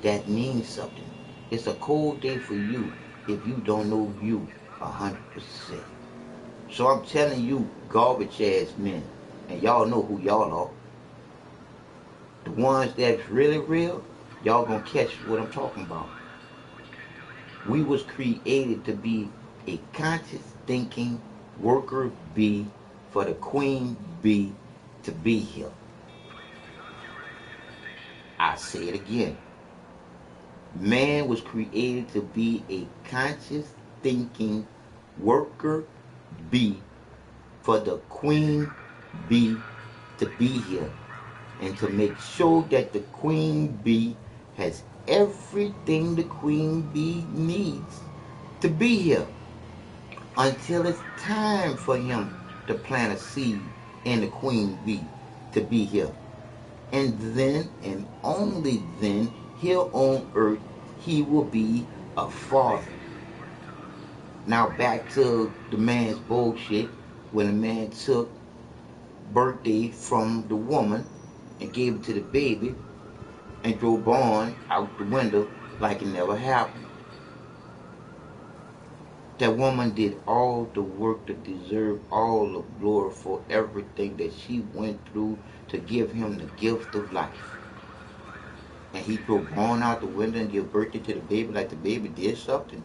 that means something. It's a cold day for you if you don't know you 100%. So I'm telling you, garbage ass men, and y'all know who y'all are. The ones that's really real, y'all gonna catch what I'm talking about. We was created to be a conscious thinking worker bee for the queen bee to be here. I say it again. Man was created to be a conscious thinking worker bee for the queen bee to be here and to make sure that the queen bee has everything the queen bee needs to be here until it's time for him to plant a seed in the queen bee to be here. And then, and only then, here on earth, he will be a father. Now back to the man's bullshit, when the man took birthday from the woman and gave it to the baby and drove on out the window like it never happened. That woman did all the work to deserve all the glory for everything that she went through to give him the gift of life. And he drove on out the window and gave birthday to the baby like the baby did something.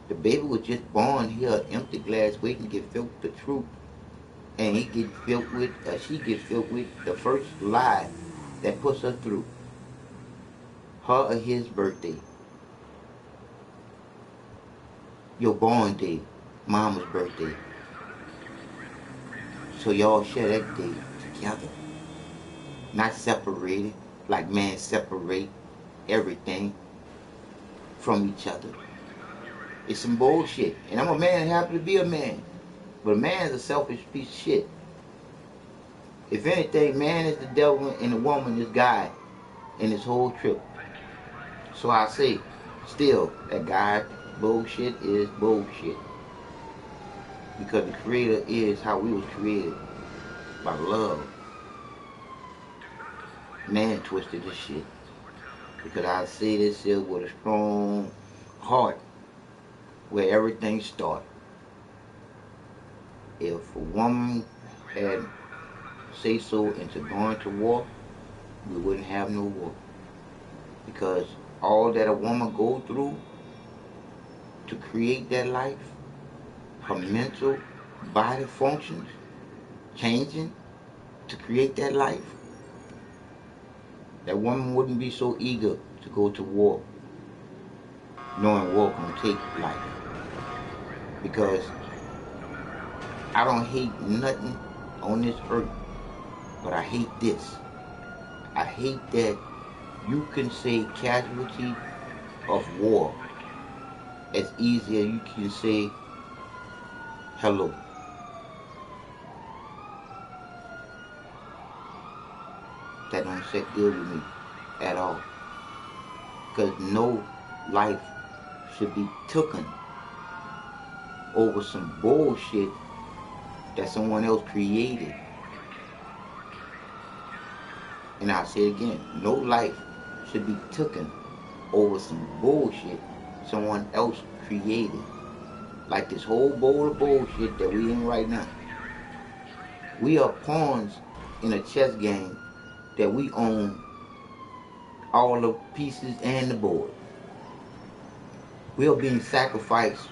The baby was just born here, an empty glass, waiting to get filled with the truth. And he gets filled with, she gets filled with the first lie that puts her through. Her or his birthday. Your born day, mama's birthday. So y'all share that day together. Not separated, like men separate everything from each other. It's some bullshit. And I'm a man and happy to be a man. But a man is a selfish piece of shit. If anything, man is the devil and the woman is God in this whole trip. So I say, still, that God bullshit is bullshit. Because the Creator is how we was created, by love. Man twisted this shit. Because I say this here with a strong heart, where everything started. If a woman had say so into going to war, we wouldn't have no war. Because all that a woman go through to create that life, her mental body functions changing to create that life, that woman wouldn't be so eager to go to war, knowing war gonna take life. Because I don't hate nothing on this earth, but I hate this. I hate that you can say casualty of war as easy as you can say hello. That don't sit good with me at all. Because no life should be taken over some bullshit that someone else created. And I'll say it again, no life should be taken over some bullshit someone else created. Like this whole bowl of bullshit that we in right now. We are pawns in a chess game that we own all the pieces and the board. We are being sacrificed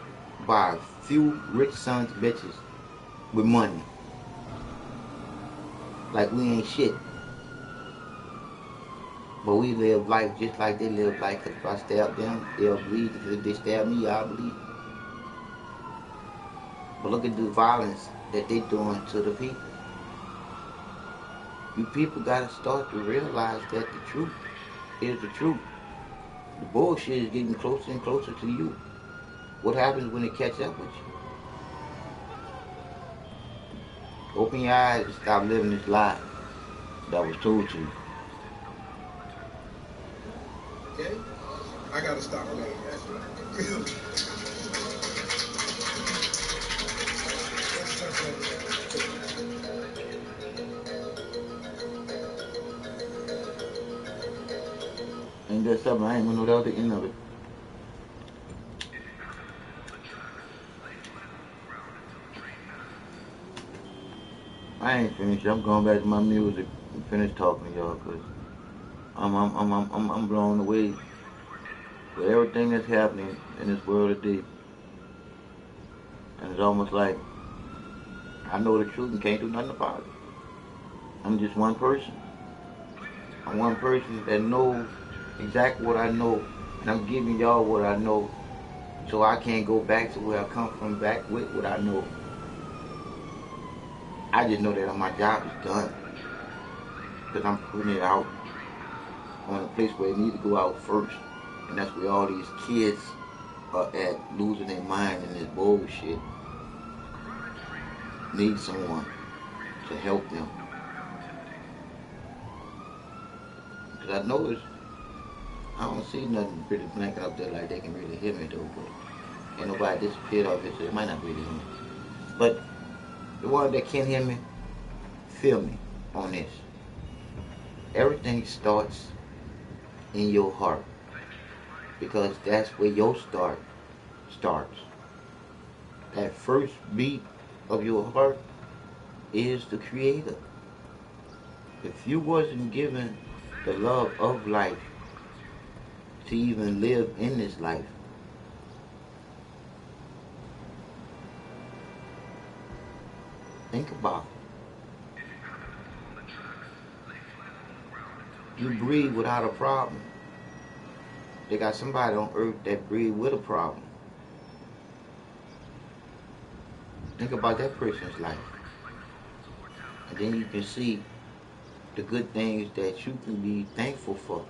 by a few rich sons of bitches with money. Like we ain't shit. But we live life just like they live life. Cause if I stab them, they'll bleed. If they stab me, I'll bleed. But look at the violence that they doing to the people. You people gotta start to realize that the truth is the truth. The bullshit is getting closer and closer to you. What happens when it catch up with you? Open your eyes and stop living this lie that was told to you. Okay? I gotta stop playing Ain't that something? I ain't gonna know that was the end of it. I ain't finished. I'm going back to my music and finish talking to y'all, cause I'm blown away with everything that's happening in this world today. And it's almost like I know the truth and can't do nothing about it. I'm just one person. I'm one person that knows exactly what I know, and I'm giving y'all what I know, so I can't go back to where I come from back with what I know. I just know that my job is done, because I'm putting it out on a place where it needs to go out first, and that's where all these kids are at, losing their mind in this bullshit. Need someone to help them. Because I noticed I don't see nothing pretty blanket up there like they can really hear me though, but ain't nobody disappeared off it, so it might not really hear me. But the one that can hear me, feel me on this. Everything starts in your heart, because that's where your start starts. That first beat of your heart is the Creator. If you wasn't given the love of life to even live in this life, think about it. You breathe without a problem. They got somebody on earth that breathe with a problem. Think about that person's life. And then you can see the good things that you can be thankful for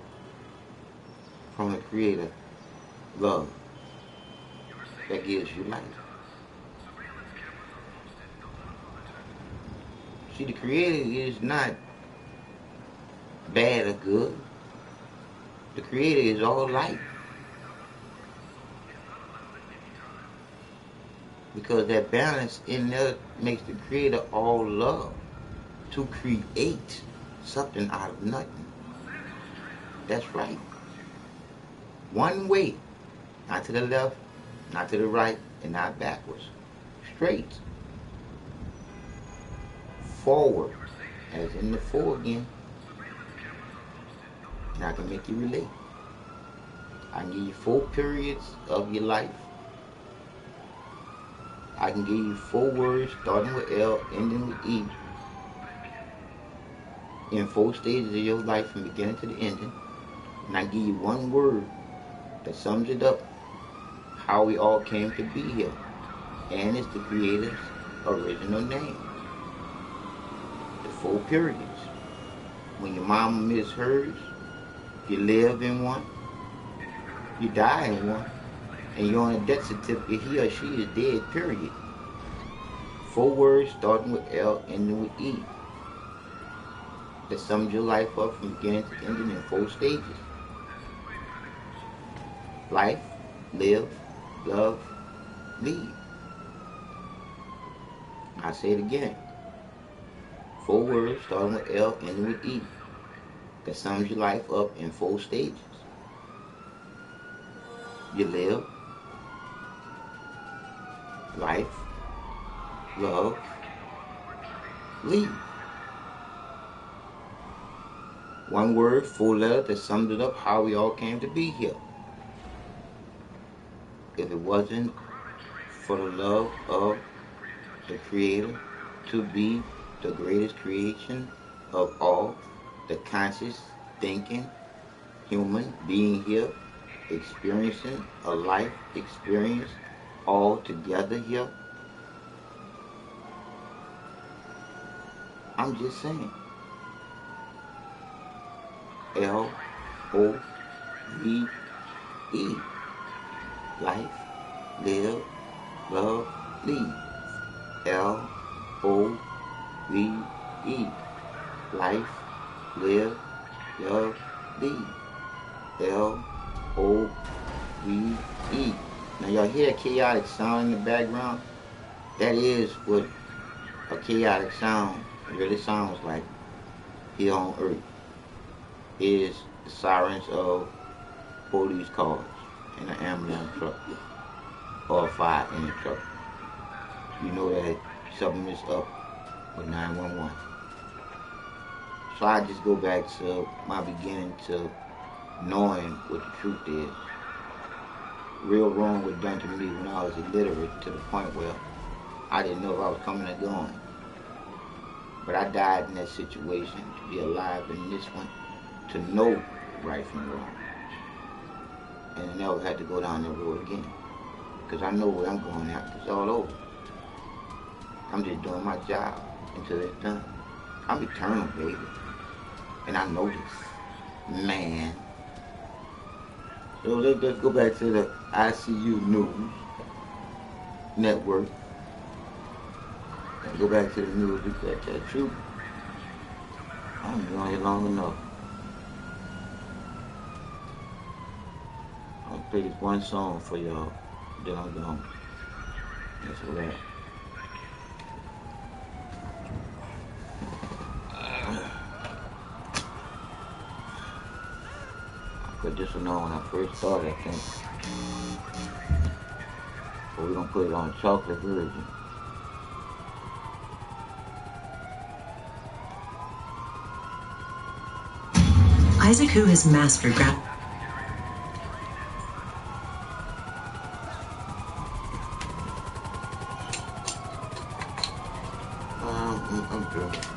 from the Creator, love, that gives you life. See, the Creator is not bad or good. The Creator is all life. Because that balance in there makes the creator all love to create something out of nothing. That's right. One way, not to the left, not to the right, and not backwards. Straight. Forward, as in the four again. And I can make you relate. I can give you 4 periods of your life. I can give you 4 words starting with L, ending with E, in 4 stages of your life from beginning to the ending. And I give you 1 word that sums it up, how we all came to be here. And it's the creator's original name. The 4 periods. When your mama missed hers, you live in one, you die in one, and you're on a death certificate, he or she is dead, period. 4 words starting with L, ending with E. That sums your life up from beginning to ending in 4 stages. Life, live, love, leave. I'll say it again. 4 words starting with L, ending with E. That sums your life up in 4 stages. You live, life, love, leave. 1 word, 4 letters that sums it up how we all came to be here. If it wasn't for the love of the Creator to be the greatest creation of all, the conscious thinking human being here, experiencing a life experience all together here, I'm just saying. L-O-V-E. Life, live, love, leave. L-O-V-E. Life, live, love, leave. L-O-V-E. Now y'all hear a chaotic sound in the background? That is what a chaotic sound really sounds like here on Earth. Is the sirens of police cars in an ambulance truck or a fire in a truck. You know that something is up with 911. So I just go back to my beginning to knowing what the truth is. Real wrong was done to me when I was illiterate to the point where I didn't know if I was coming or going. But I died in that situation to be alive in this one, to know right from wrong. And I never had to go down that road again. Because I know where I'm going after it's all over. I'm just doing my job until it's done. I'm eternal, baby. And I know this. Man. So let's go back to the ICU News Network. Go back to the news, look at that truth. I'm been on here long enough. I'll play this one song for y'all, then I'm gone. That's a wrap. I put this one on when I first started, I think. But we're gonna put it on chocolate version. Isaac, who has mastered gravity. I'm through.